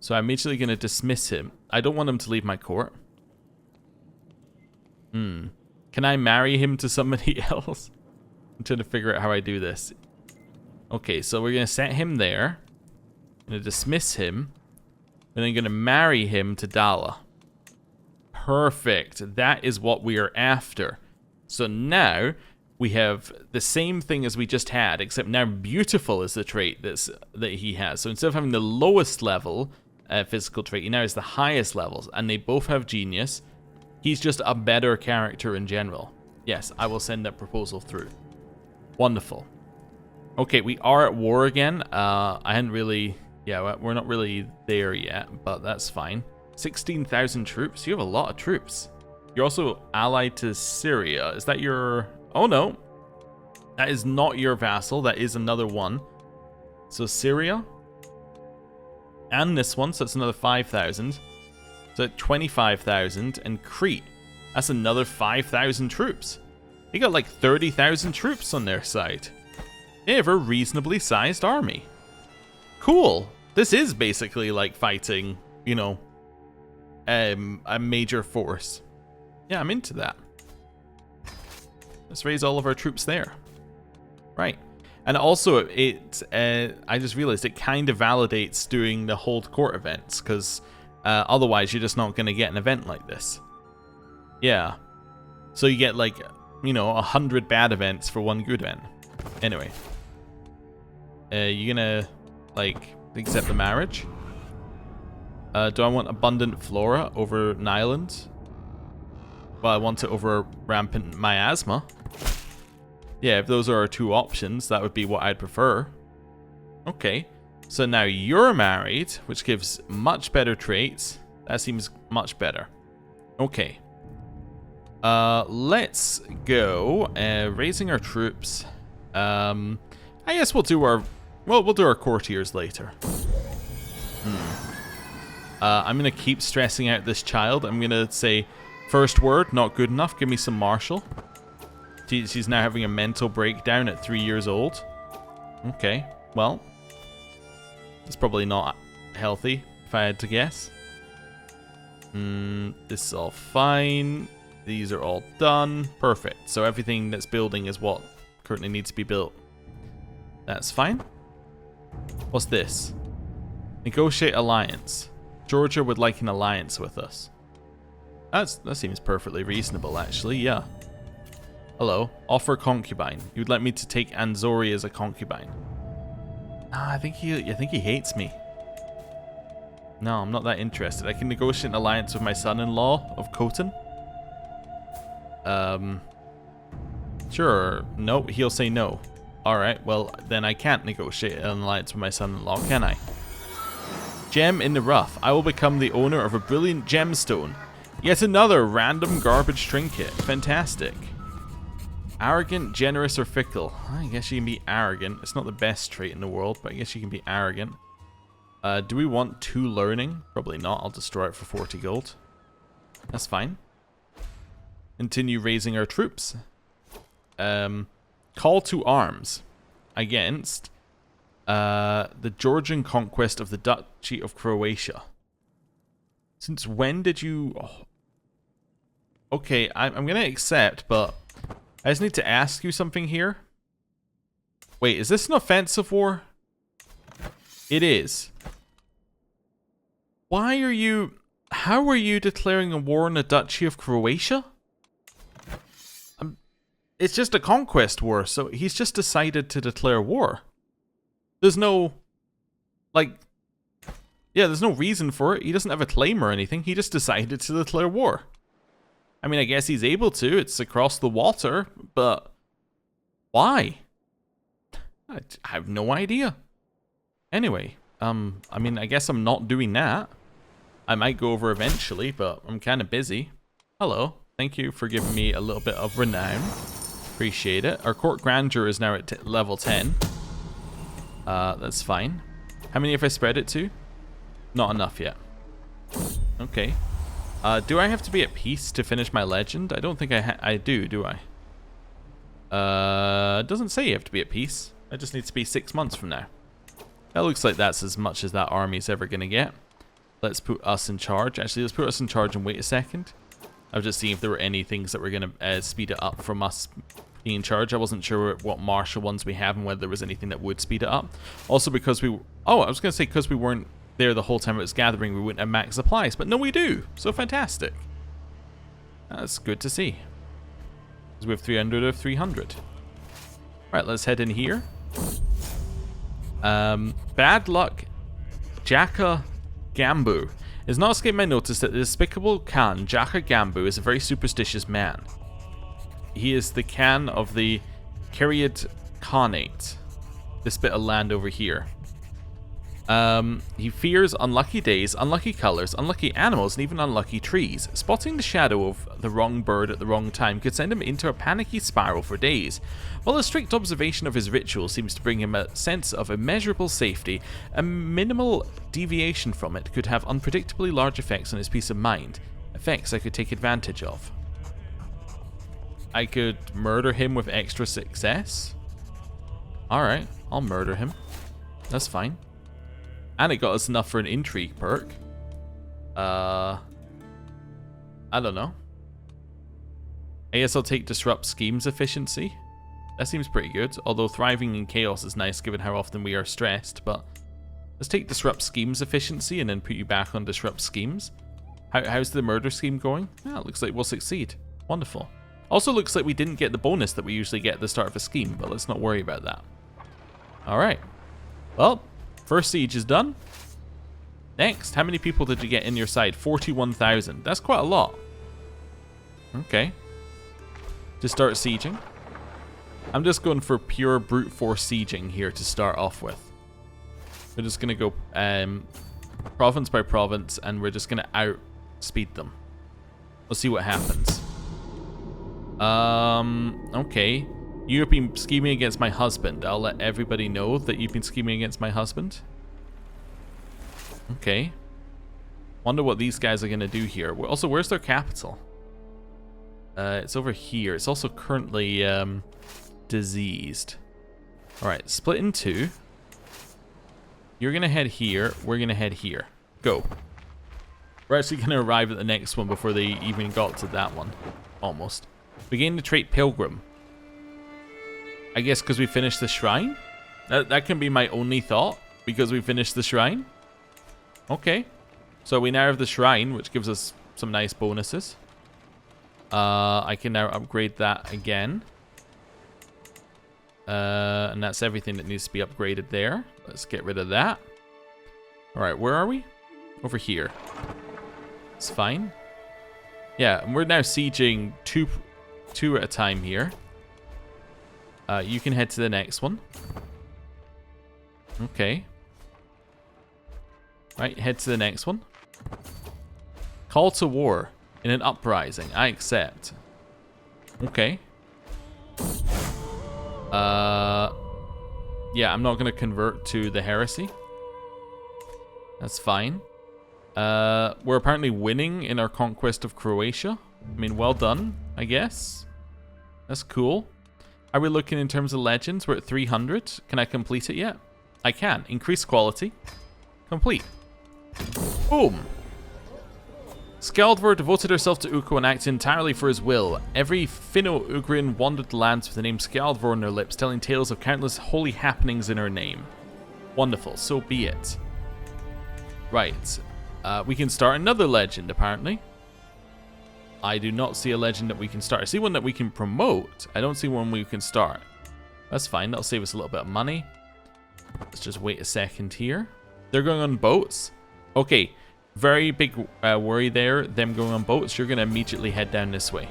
So I'm immediately going to dismiss him. I don't want him to leave my court. Can I marry him to somebody else? I'm trying to figure out how I do this. Okay, so we're going to set him there. I'm going to dismiss him. And then going to marry him to Dala. Perfect. That is what we are after. So now we have the same thing as we just had, except now beautiful is the trait that he has. So instead of having the lowest level physical trait, he now has the highest levels, and they both have genius. He's just a better character in general. Yes, I will send that proposal through. Wonderful. Okay, we are at war again. I hadn't really... Yeah, we're not really there yet, but that's fine. 16,000 troops? You have a lot of troops. You're also allied to Syria. Is that your... Oh, no. That is not your vassal. That is another one. So Syria, And this one, so that's another 5,000. So 25,000. And Crete, that's another 5,000 troops. They got like 30,000 troops on their side. They have a reasonably sized army. Cool. This is basically like fighting, you know, a major force. Yeah, I'm into that. Let's raise all of our troops there. Right. And also, I just realized it kind of validates doing the hold court events, because otherwise you're just not going to get an event like this. Yeah. So you get like, you know, 100 bad events for one good event. Anyway. You gonna, like, accept the marriage? Do I want abundant flora over Nyland? Well, I want it over rampant miasma. Yeah, if those are our two options, that would be what I'd prefer. Okay. So now you're married, which gives much better traits. That seems much better. Okay. Let's go. Raising our troops. I guess we'll do our... Well, we'll do our courtiers later. I'm going to keep stressing out this child. I'm going to say, first word, not good enough. Give me some martial. She's now having a mental breakdown at 3 years old. Okay, well. That's probably not healthy, if I had to guess. This is all fine. These are all done. Perfect. So everything that's building is what currently needs to be built. That's fine. What's this? Negotiate alliance. Georgia would like an alliance with us. That seems perfectly reasonable, actually, yeah. Hello. Offer concubine. You'd like me to take Anzori as a concubine. I think he hates me. No, I'm not that interested. I can negotiate an alliance with my son-in-law of Khotan. Sure. No, he'll say no. Alright, well, then I can't negotiate an alliance with my son-in-law, can I? Gem in the rough. I will become the owner of a brilliant gemstone. Yet another random garbage trinket. Fantastic. Arrogant, generous, or fickle. I guess you can be arrogant. It's not the best trait in the world, but I guess you can be arrogant. Do we want 2 learning? Probably not. I'll destroy it for 40 gold. That's fine. Continue raising our troops. Call to arms against the Georgian conquest of the Duchy of Croatia. Since when did you... Oh. Okay, I'm going to accept, but I just need to ask you something here. Wait, is this an offensive war? It is. Why are you... How are you declaring a war on the Duchy of Croatia? It's just a conquest war, so he's just decided to declare war. There's no... Like... Yeah, there's no reason for it. He doesn't have a claim or anything. He just decided to declare war. I mean, I guess he's able to. It's across the water, but... Why? I have no idea. Anyway, I mean, I guess I'm not doing that. I might go over eventually, but I'm kind of busy. Hello. Thank you for giving me a little bit of renown. Appreciate it. Our court grandeur is now at level 10. That's fine. How many have I spread it to? Not enough yet. Okay. Do I have to be at peace to finish my legend? I don't think I do I? It doesn't say you have to be at peace. It just needs to be 6 months from now. That looks like that's as much as that army's ever going to get. Let's put us in charge. Actually, let's put us in charge and wait a second. I was just seeing if there were any things that were going to speed it up from us being in charge. I wasn't sure what martial ones we have and whether there was anything that would speed it up. Also because we... Oh, I was going to say because we weren't there the whole time it was gathering, we wouldn't have max supplies. But no, we do. So fantastic. That's good to see. Because we have 300 of 300. Right, let's head in here. Bad luck. Jaka Gambu. It has not escaped my notice that the despicable Khan, Jaka Gambu, is a very superstitious man. He is the Khan of the Kiryat Khanate. This bit of land over here. He fears unlucky days, unlucky colors, unlucky animals, and even unlucky trees. Spotting the shadow of the wrong bird at the wrong time could send him into a panicky spiral for days. While a strict observation of his ritual seems to bring him a sense of immeasurable safety, a minimal deviation from it could have unpredictably large effects on his peace of mind. Effects I could take advantage of. I could murder him with extra success? Alright, I'll murder him. That's fine. And it got us enough for an intrigue perk. I don't know. I guess I'll take disrupt schemes efficiency. That seems pretty good. Although thriving in chaos is nice given how often we are stressed. But let's take disrupt schemes efficiency and then put you back on disrupt schemes. How's the murder scheme going? Yeah, it looks like we'll succeed. Wonderful. Also looks like we didn't get the bonus that we usually get at the start of a scheme. But let's not worry about that. Alright. Well, first siege is done. Next, how many people did you get in your side? 41,000. That's quite a lot. Okay. To start sieging. I'm just going for pure brute force sieging here to start off with. We're just going to go province by province and we're just going to outspeed them. We'll see what happens. Okay. You've been scheming against my husband. I'll let everybody know that you've been scheming against my husband. Okay. Wonder what these guys are going to do here. Also, where's their capital? It's over here. It's also currently diseased. Alright, split in two. You're going to head here. We're going to head here. Go. We're actually going to arrive at the next one before they even got to that one. Almost. Begin the trait Pilgrim. I guess because we finished the shrine? That can be my only thought. Because we finished the shrine? Okay. So we now have the shrine, which gives us some nice bonuses. I can now upgrade that again. And that's everything that needs to be upgraded there. Let's get rid of that. Alright, where are we? Over here. It's fine. Yeah, and we're now sieging two at a time here. You can head to the next one. Okay. Right, head to the next one. Call to war in an uprising. I accept. Okay. Yeah, I'm not going to convert to the heresy. That's fine. We're apparently winning in our conquest of Croatia. I mean, well done, I guess. That's cool. Are we looking in terms of legends? We're at 300. Can I complete it yet? I can. Increase quality. Complete. Boom. Skaldvor devoted herself to Ukko and acted entirely for his will. Every Finno-Ugrian wandered the lands with the name Skaldvor on their lips, telling tales of countless holy happenings in her name. Wonderful. So be it. Right. We can start another legend, apparently. I do not see a legend that we can start. I see one that we can promote. I don't see one we can start. That's fine. That'll save us a little bit of money. Let's just wait a second here. They're going on boats. Okay. Very big worry there. Them going on boats. You're going to immediately head down this way.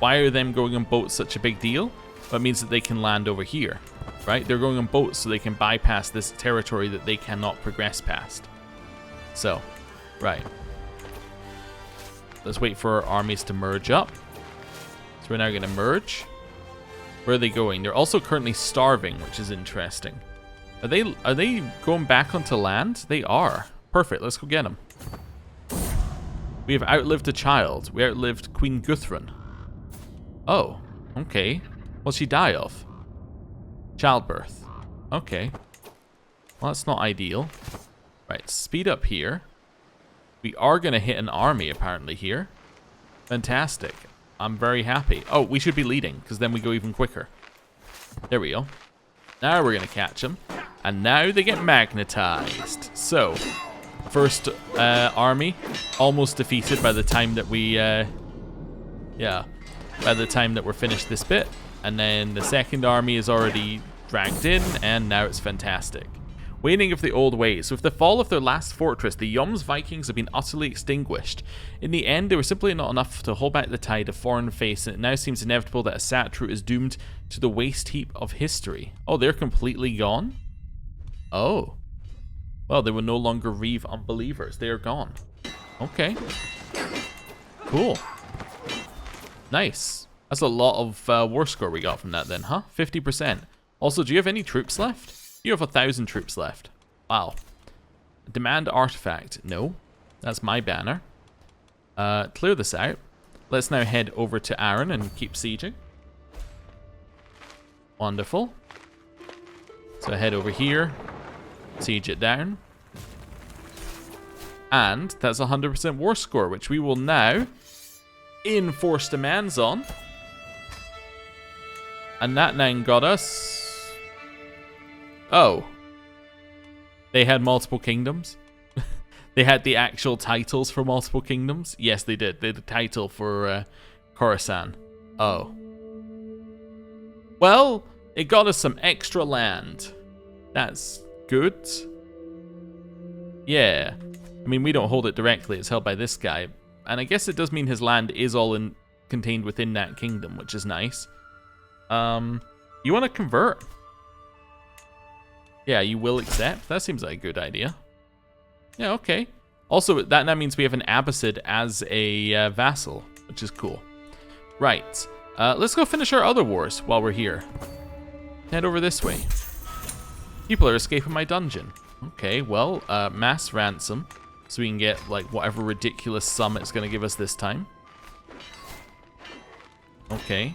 Why are them going on boats such a big deal? Well, it means that they can land over here. Right? They're going on boats so they can bypass this territory that they cannot progress past. So, right. Let's wait for our armies to merge up. So we're now going to merge. Where are they going? They're also currently starving, which is interesting. Are they going back onto land? They are. Perfect. Let's go get them. We have outlived a child. We outlived Queen Guthrun. Oh, okay. What'd she die of? Childbirth. Okay. Well, that's not ideal. Right, speed up here. We are going to hit an army, apparently, here. Fantastic. I'm very happy. Oh, we should be leading, because then we go even quicker. There we go. Now we're going to catch them. And now they get magnetized. So, first army, almost defeated by the time that we... by the time that we're finished this bit. And then the second army is already dragged in, and now it's fantastic. Waning of the old ways. With the fall of their last fortress, the Yoms Vikings have been utterly extinguished. In the end, they were simply not enough to hold back the tide of foreign face, and it now seems inevitable that Asatru is doomed to the waste heap of history. Oh, they're completely gone? Oh. Well, they will no longer reave unbelievers. They are gone. Okay. Cool. Nice. That's a lot of war score we got from that then, huh? 50%. Also, do you have any troops left? You have 1,000 troops left. Wow. Demand artifact. No. That's my banner. Clear this out. Let's now head over to Aaron and keep sieging. Wonderful. So head over here. Siege it down. And that's 100% war score, which we will now enforce demands on. And that then got us... Oh. They had multiple kingdoms? They had the actual titles for multiple kingdoms? Yes, they did. They had the title for Khorasan. Oh. Well, it got us some extra land. That's good. Yeah. I mean, we don't hold it directly. It's held by this guy. And I guess it does mean his land is all contained within that kingdom, which is nice. You want to convert? Yeah, you will accept. That seems like a good idea. Yeah, okay. Also, that means we have an Abbasid as a vassal, which is cool. Right. Let's go finish our other wars while we're here. Head over this way. People are escaping my dungeon. Okay, well, mass ransom. So we can get, like, whatever ridiculous sum it's going to give us this time. Okay.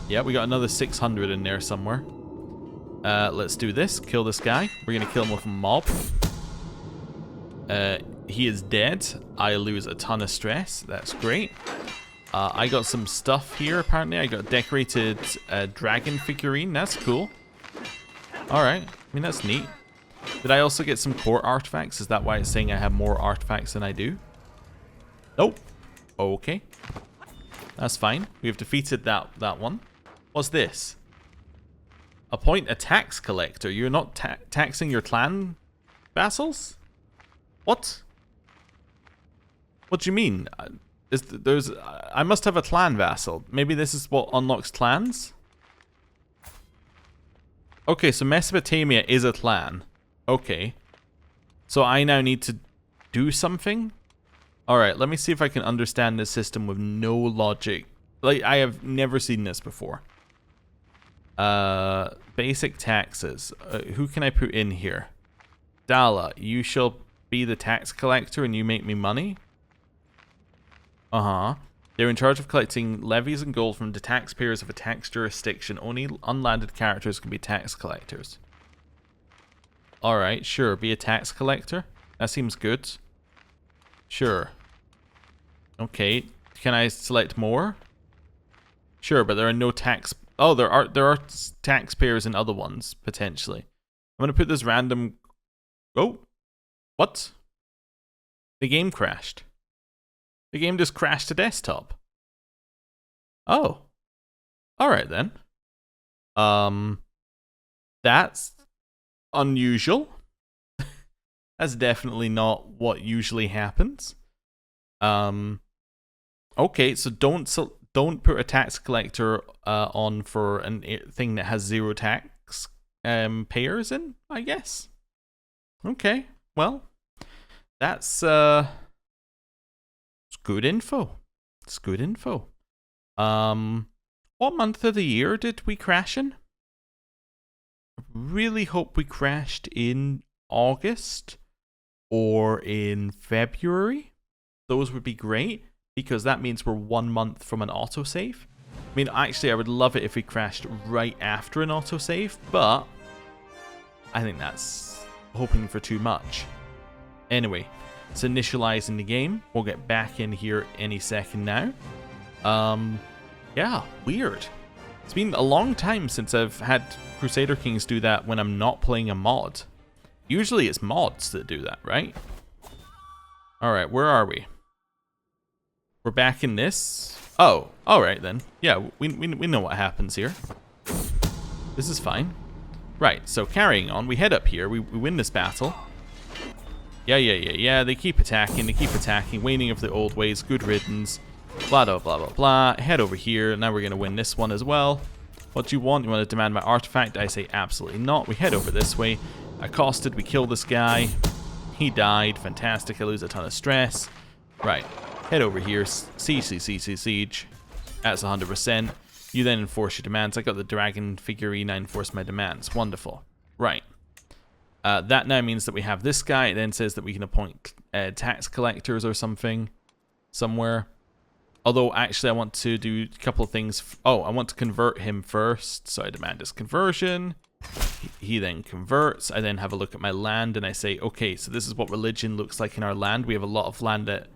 Yeah, we got another 600 in there somewhere. Let's do this. Kill this guy. We're going to kill him with a mob. He is dead. I lose a ton of stress. That's great. I got some stuff here, apparently. I got a decorated dragon figurine. That's cool. Alright. I mean, that's neat. Did I also get some court artifacts? Is that why it's saying I have more artifacts than I do? Nope. Okay. That's fine. We have defeated that one. What's this? Appoint a tax collector. You're not taxing your clan vassals? What? What do you mean? I must have a clan vassal. Maybe this is what unlocks clans? Okay, so Mesopotamia is a clan. Okay. So I now need to do something? Alright, let me see if I can understand this system with no logic. Like, I have never seen this before. Basic taxes. Who can I put in here? Dala, you shall be the tax collector and you make me money? Uh-huh. They're in charge of collecting levies and gold from the taxpayers of a tax jurisdiction. Only unlanded characters can be tax collectors. Alright, sure. Be a tax collector? That seems good. Sure. Okay. Can I select more? Sure, but there are no tax... Oh, there are taxpayers in other ones, potentially. I'm going to put this random... Oh. What? The game crashed. The game just crashed to desktop. Oh. Alright then. That's unusual. That's definitely not what usually happens. Okay, so don't put a tax collector on for a thing that has 0 tax payers in, I guess. Okay, well, that's it's good info. It's good info. What month of the year did we crash in? I really hope we crashed in August or in February. Those would be great because that means we're 1 month from an autosave. I mean, actually, I would love it if we crashed right after an autosave, but I think that's hoping for too much. Anyway, it's initializing the game. We'll get back in here any second now. Yeah, weird. It's been a long time since I've had Crusader Kings do that when I'm not playing a mod. Usually it's mods that do that, right? Alright, where are we? We're back in this. Oh, alright then. Yeah, we know what happens here. This is fine. Right, so carrying on, we head up here. We win this battle. Yeah. They keep attacking. Waning of the old ways. Good riddance. Blah, blah, blah, blah, blah. Head over here. Now we're going to win this one as well. What do you want? You want to demand my artifact? I say absolutely not. We head over this way. Accosted, we kill this guy. He died. Fantastic. I lose a ton of stress. Right. Head over here. Siege. That's 100%. You then enforce your demands. I got the dragon figurine. I enforce my demands. Wonderful. Right. That now means that we have this guy. It then says that we can appoint tax collectors or something somewhere. Although, actually, I want to do a couple of things. Oh, I want to convert him first. So I demand his conversion. He then converts. I then have a look at my land and I say, okay, so this is what religion looks like in our land. We have a lot of land that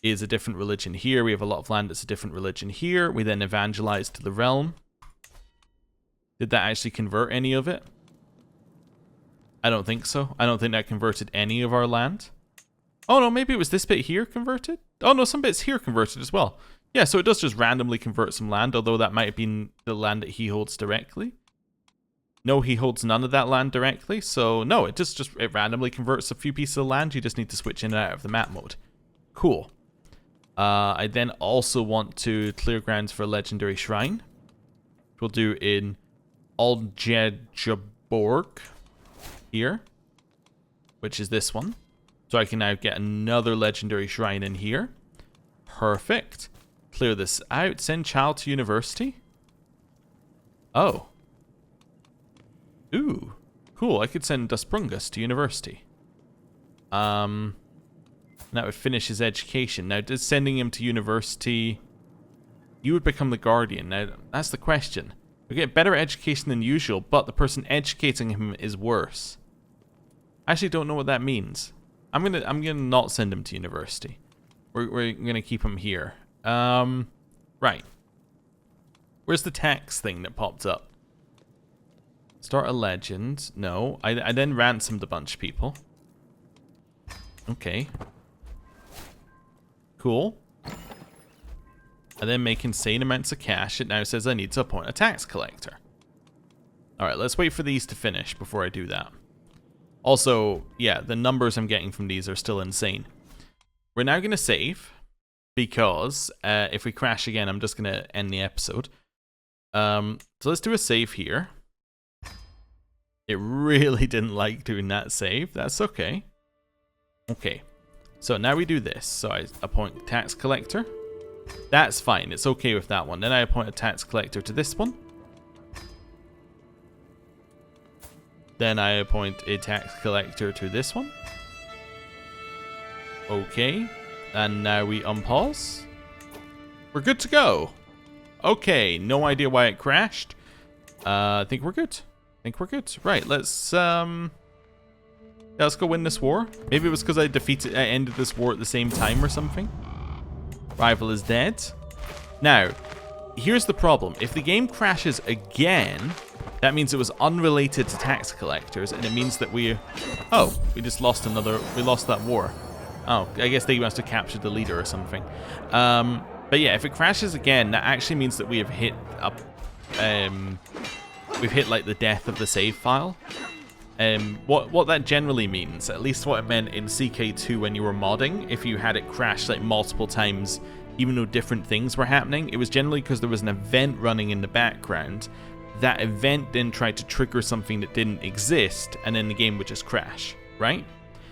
is a different religion here. We have a lot of land that's a different religion here. We then evangelize to the realm. Did that actually convert any of it? I don't think so. I don't think that converted any of our land. Oh no, maybe it was this bit here converted? Oh no, some bits here converted as well. Yeah, so it does just randomly convert some land, although that might have been the land that he holds directly. No, he holds none of that land directly, so no, it it randomly converts a few pieces of land. You just need to switch in and out of the map mode. Cool. I then also want to clear grounds for a legendary shrine. We'll do in Aljejaborg here, which is this one. So I can now get another legendary shrine in here. Perfect. Clear this out. Send child to university. Oh. Ooh. Cool. I could send Dasprungus to university. That would finish his education. Now, does sending him to university... You would become the guardian. Now, that's the question. We get better education than usual, but the person educating him is worse. I actually don't know what that means. I'm gonna not send him to university. We're gonna keep him here. Right. Where's the tax thing that popped up? Start a legend. No. I then ransomed a bunch of people. Okay. Cool. I then make insane amounts of cash. It now says I need to appoint a tax collector. Alright, let's wait for these to finish before I do that. Also, yeah, the numbers I'm getting from these are still insane. We're now going to save, because if we crash again, I'm just going to end the episode. So let's do a save here. It really didn't like doing that save. That's okay. Okay, so now we do this. So I appoint tax collector. That's fine. It's okay with that one. Then I appoint a tax collector to this one. Then I appoint a tax collector to this one. Okay. And now we unpause. We're good to go. Okay. No idea why it crashed. I think we're good. Right. Let's go win this war. Maybe it was because I ended this war at the same time or something. Rival is dead. Now, here's the problem. If the game crashes again, that means it was unrelated to tax collectors, and it means that we just lost we lost that war. Oh, I guess they must have captured the leader or something. But yeah, if it crashes again, that actually means that we have hit up, we've hit like the death of the save file. What that generally means, at least what it meant in CK2 when you were modding, if you had it crash like multiple times, even though different things were happening, it was generally because there was an event running in the background. That event then tried to trigger something that didn't exist, and then the game would just crash, right?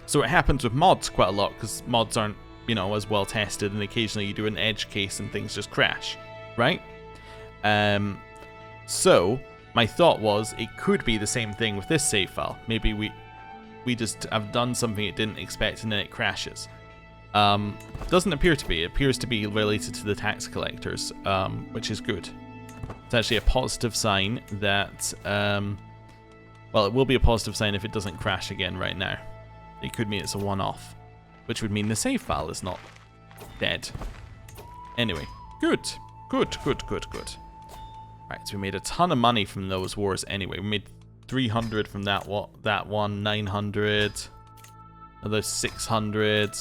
So it happens with mods quite a lot, because mods aren't, you know, as well tested, and occasionally you do an edge case and things just crash, right? So my thought was it could be the same thing with this save file. Maybe we just have done something it didn't expect and then it crashes. Doesn't appear to be. It appears to be related to the tax collectors, which is good. It's actually a positive sign that, well, it will be a positive sign if it doesn't crash again right now. It could mean it's a one-off, which would mean the save file is not dead. Anyway, good. Right, so we made a ton of money from those wars anyway. We made 300 from that one, 900, another 600,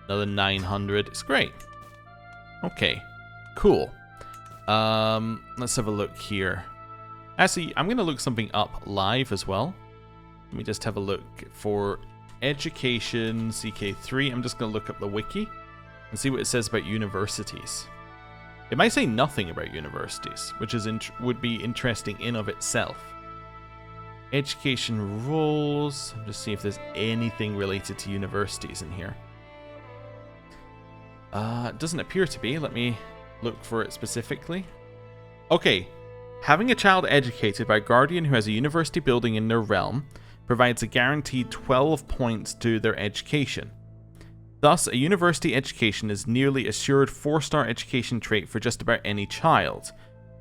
another 900. It's great. Okay, cool. Let's have a look here. Actually, I'm going to look something up live as well. Let me just have a look for education CK3. I'm just going to look up the wiki and see what it says about universities. It might say nothing about universities, which is would be interesting in of itself. Education roles. Just see if there's anything related to universities in here. It doesn't appear to be. Let me look for it specifically. Okay. Having a child educated by a guardian who has a university building in their realm provides a guaranteed 12 points to their education. Thus, a university education is nearly assured 4-star education trait for just about any child.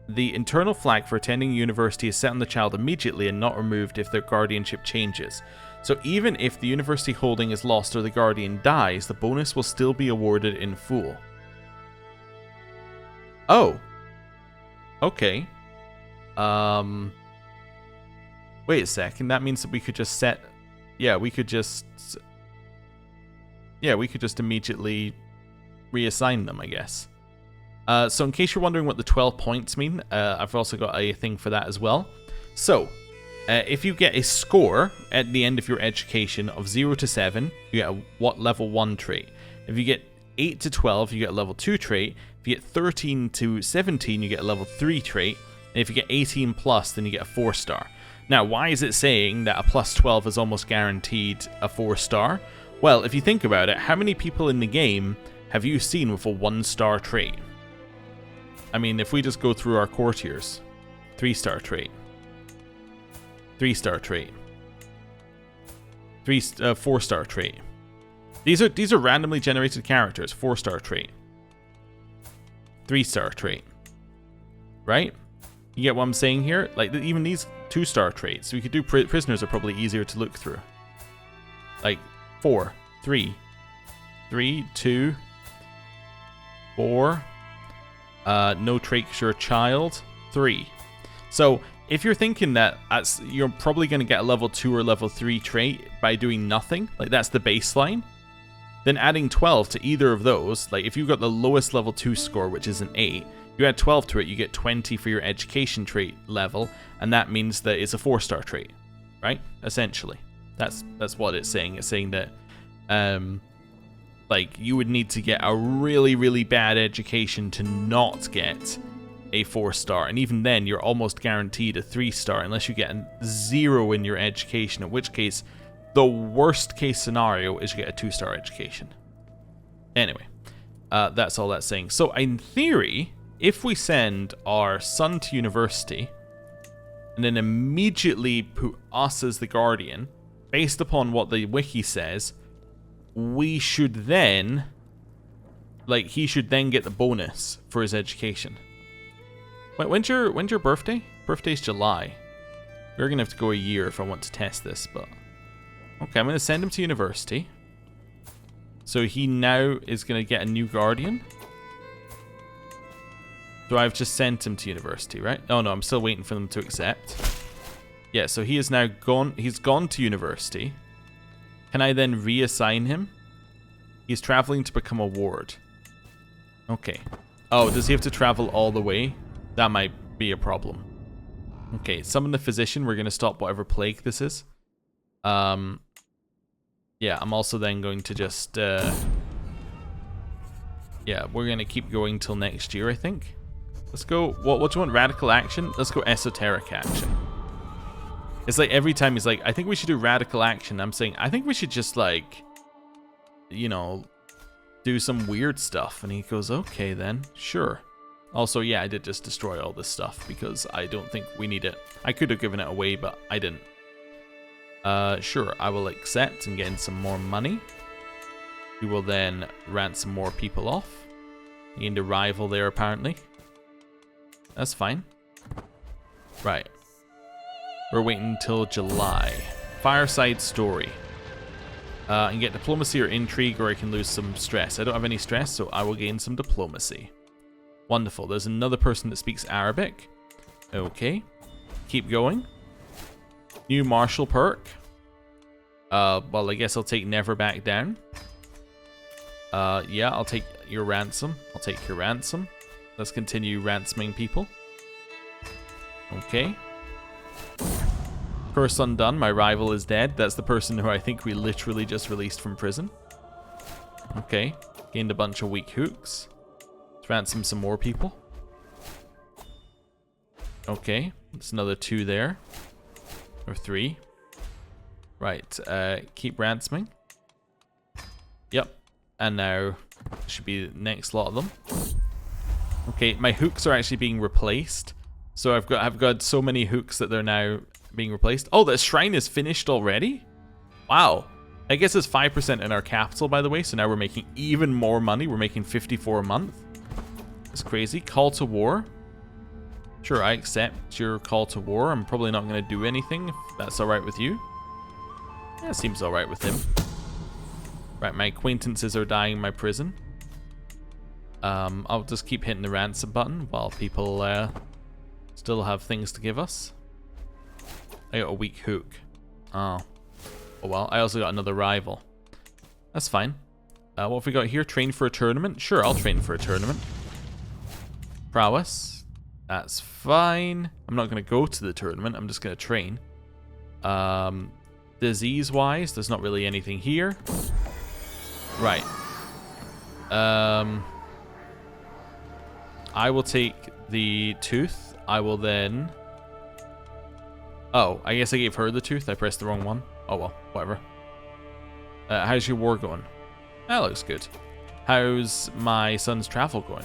The internal flag for attending university is set on the child immediately and not removed if their guardianship changes. So even if the university holding is lost or the guardian dies, the bonus will still be awarded in full. Oh. Okay. Wait a second, that means that we could just set... Yeah, we could just immediately reassign them, I guess. So in case you're wondering what the 12 points mean, I've also got a thing for that as well. So, if you get a score at the end of your education of 0 to 7, you get a level 1 trait. If you get 8 to 12, you get a level 2 trait. If you get 13 to 17, you get a level 3 trait. And if you get 18 plus, then you get a 4-star. Now, why is it saying that a plus 12 is almost guaranteed a 4-star? Well, if you think about it, how many people in the game have you seen with a 1-star trait? I mean, if we just go through our courtiers, 3-star trait, 3-star trait, 4-star trait. These are randomly generated characters. 4-star trait, 3-star trait, right? You get what I'm saying here? Like, even these 2-star traits. We could do prisoners are probably easier to look through. Like 4, 3, 2, 4. No trait sure child, 3. So if you're thinking that you're probably going to get a level 2 or level 3 trait by doing nothing, like that's the baseline, then adding 12 to either of those, like if you got the lowest level 2 score, which is an 8, you add 12 to it, you get 20 for your education trait level, and that means that it's a 4-star trait, right? Essentially. That's what it's saying. It's saying that like you would need to get a really, really bad education to not get a 4-star, and even then you're almost guaranteed a 3-star unless you get a 0 in your education, in which case the worst case scenario is you get a 2-star education. Anyway, that's all that's saying. So in theory, if we send our son to university and then immediately put us as the guardian, based upon what the wiki says, we should then, like, he should then get the bonus for his education. Wait, when's your birthday? Birthday's July. We're gonna have to go a year if I want to test this, but okay, I'm gonna send him to university. So he now is gonna get a new guardian. So I've just sent him to university, right? Oh no, I'm still waiting for them to accept. Yeah, so he is now gone. He's gone to university. Can I then reassign him? He's traveling to become a ward. Okay. Oh, does he have to travel all the way? That might be a problem. Okay, summon the physician. We're going to stop whatever plague this is. Yeah, I'm also then going to just... yeah, we're going to keep going till next year, I think. Let's go... What do you want? Radical action? Let's go esoteric action. It's like every time he's like, I think we should do radical action. I'm saying, I think we should just like, you know, do some weird stuff. And he goes, okay then, sure. Also, yeah, I did just destroy all this stuff because I don't think we need it. I could have given it away, but I didn't. Sure, I will accept and gain some more money. We will then ransom more people off. Gained a rival there, apparently. That's fine. Right. We're waiting until July. Fireside story. I can get diplomacy or intrigue, or I can lose some stress. I don't have any stress, so I will gain some diplomacy. Wonderful. There's another person that speaks Arabic. Okay. Keep going. New martial perk. Well, I guess I'll take Never Back Down. Yeah, I'll take your ransom. I'll take your ransom. Let's continue ransoming people. Okay. Curse undone. My rival is dead. That's the person who I think we literally just released from prison. Okay. Gained a bunch of weak hooks. Let's ransom some more people. Okay, there's another 2 there. Or 3. Right, keep ransoming. Yep, and now should be the next lot of them. Okay, my hooks are actually being replaced. So I've got so many hooks that they're now being replaced. Oh, the shrine is finished already? Wow. I guess it's 5% in our capital, by the way, so now we're making even more money. We're making 54 a month. That's crazy. Call to war. Sure, I accept your call to war. I'm probably not going to do anything if that's alright with you. Yeah, seems alright with him. Right, my acquaintances are dying in my prison. I'll just keep hitting the ransom button while people still have things to give us. I got a weak hook. Oh well, I also got another rival. That's fine. What have we got here? Train for a tournament? Sure, I'll train for a tournament. Prowess. That's fine. I'm not going to go to the tournament. I'm just going to train. Disease-wise, there's not really anything here. Right. I will take the tooth. I will then... Oh, I guess I gave her the tooth. I pressed the wrong one. Oh well, whatever. How's your war going? That looks good. How's my son's travel going?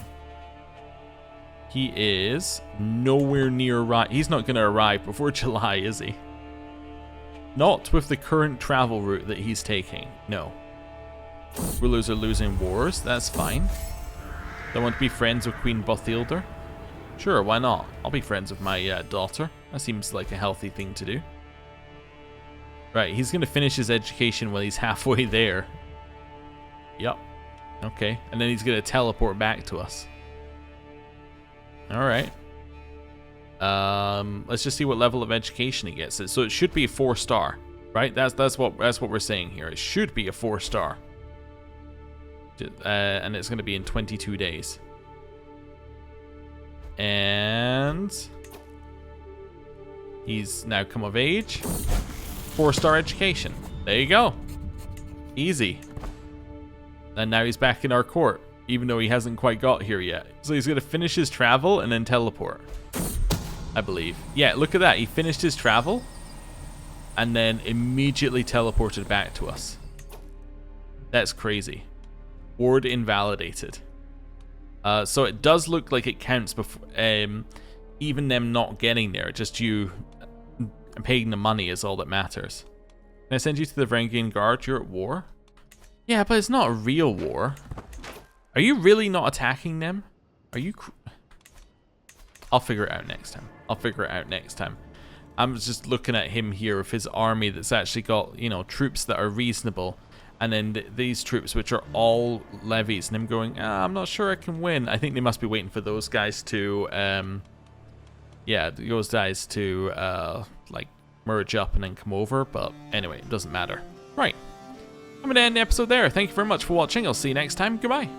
He is nowhere near he's not going to arrive before July, is he? Not with the current travel route that he's taking. No. Rulers are losing wars. That's fine. I want to be friends with Queen Bothilder. Sure, why not? I'll be friends with my daughter. That seems like a healthy thing to do. Right, he's going to finish his education when he's halfway there. Yep. Okay, and then he's going to teleport back to us. Alright. Let's just see what level of education he gets. So it should be a 4-star, right? That's what we're saying here. It should be a 4-star. And it's going to be in 22 days. And he's now come of age. 4-star education. There you go. Easy. And now he's back in our court, even though he hasn't quite got here yet. So he's going to finish his travel and then teleport, I believe. Yeah, look at that. He finished his travel and then immediately teleported back to us. That's crazy. Ward invalidated. So it does look like it counts before, even them not getting there. Just you paying the money is all that matters. Can I send you to the Varangian Guard? You're at war? Yeah, but it's not a real war. Are you really not attacking them? Are you... I'll figure it out next time. I'll figure it out next time. I'm just looking at him here with his army that's actually got, you know, troops that are reasonable. And then these troops, which are all levies. And him going, I'm not sure I can win. I think they must be waiting for those guys to... yeah, those guys to, like, merge up and then come over. But anyway, it doesn't matter. Right. I'm going to end the episode there. Thank you very much for watching. I'll see you next time. Goodbye.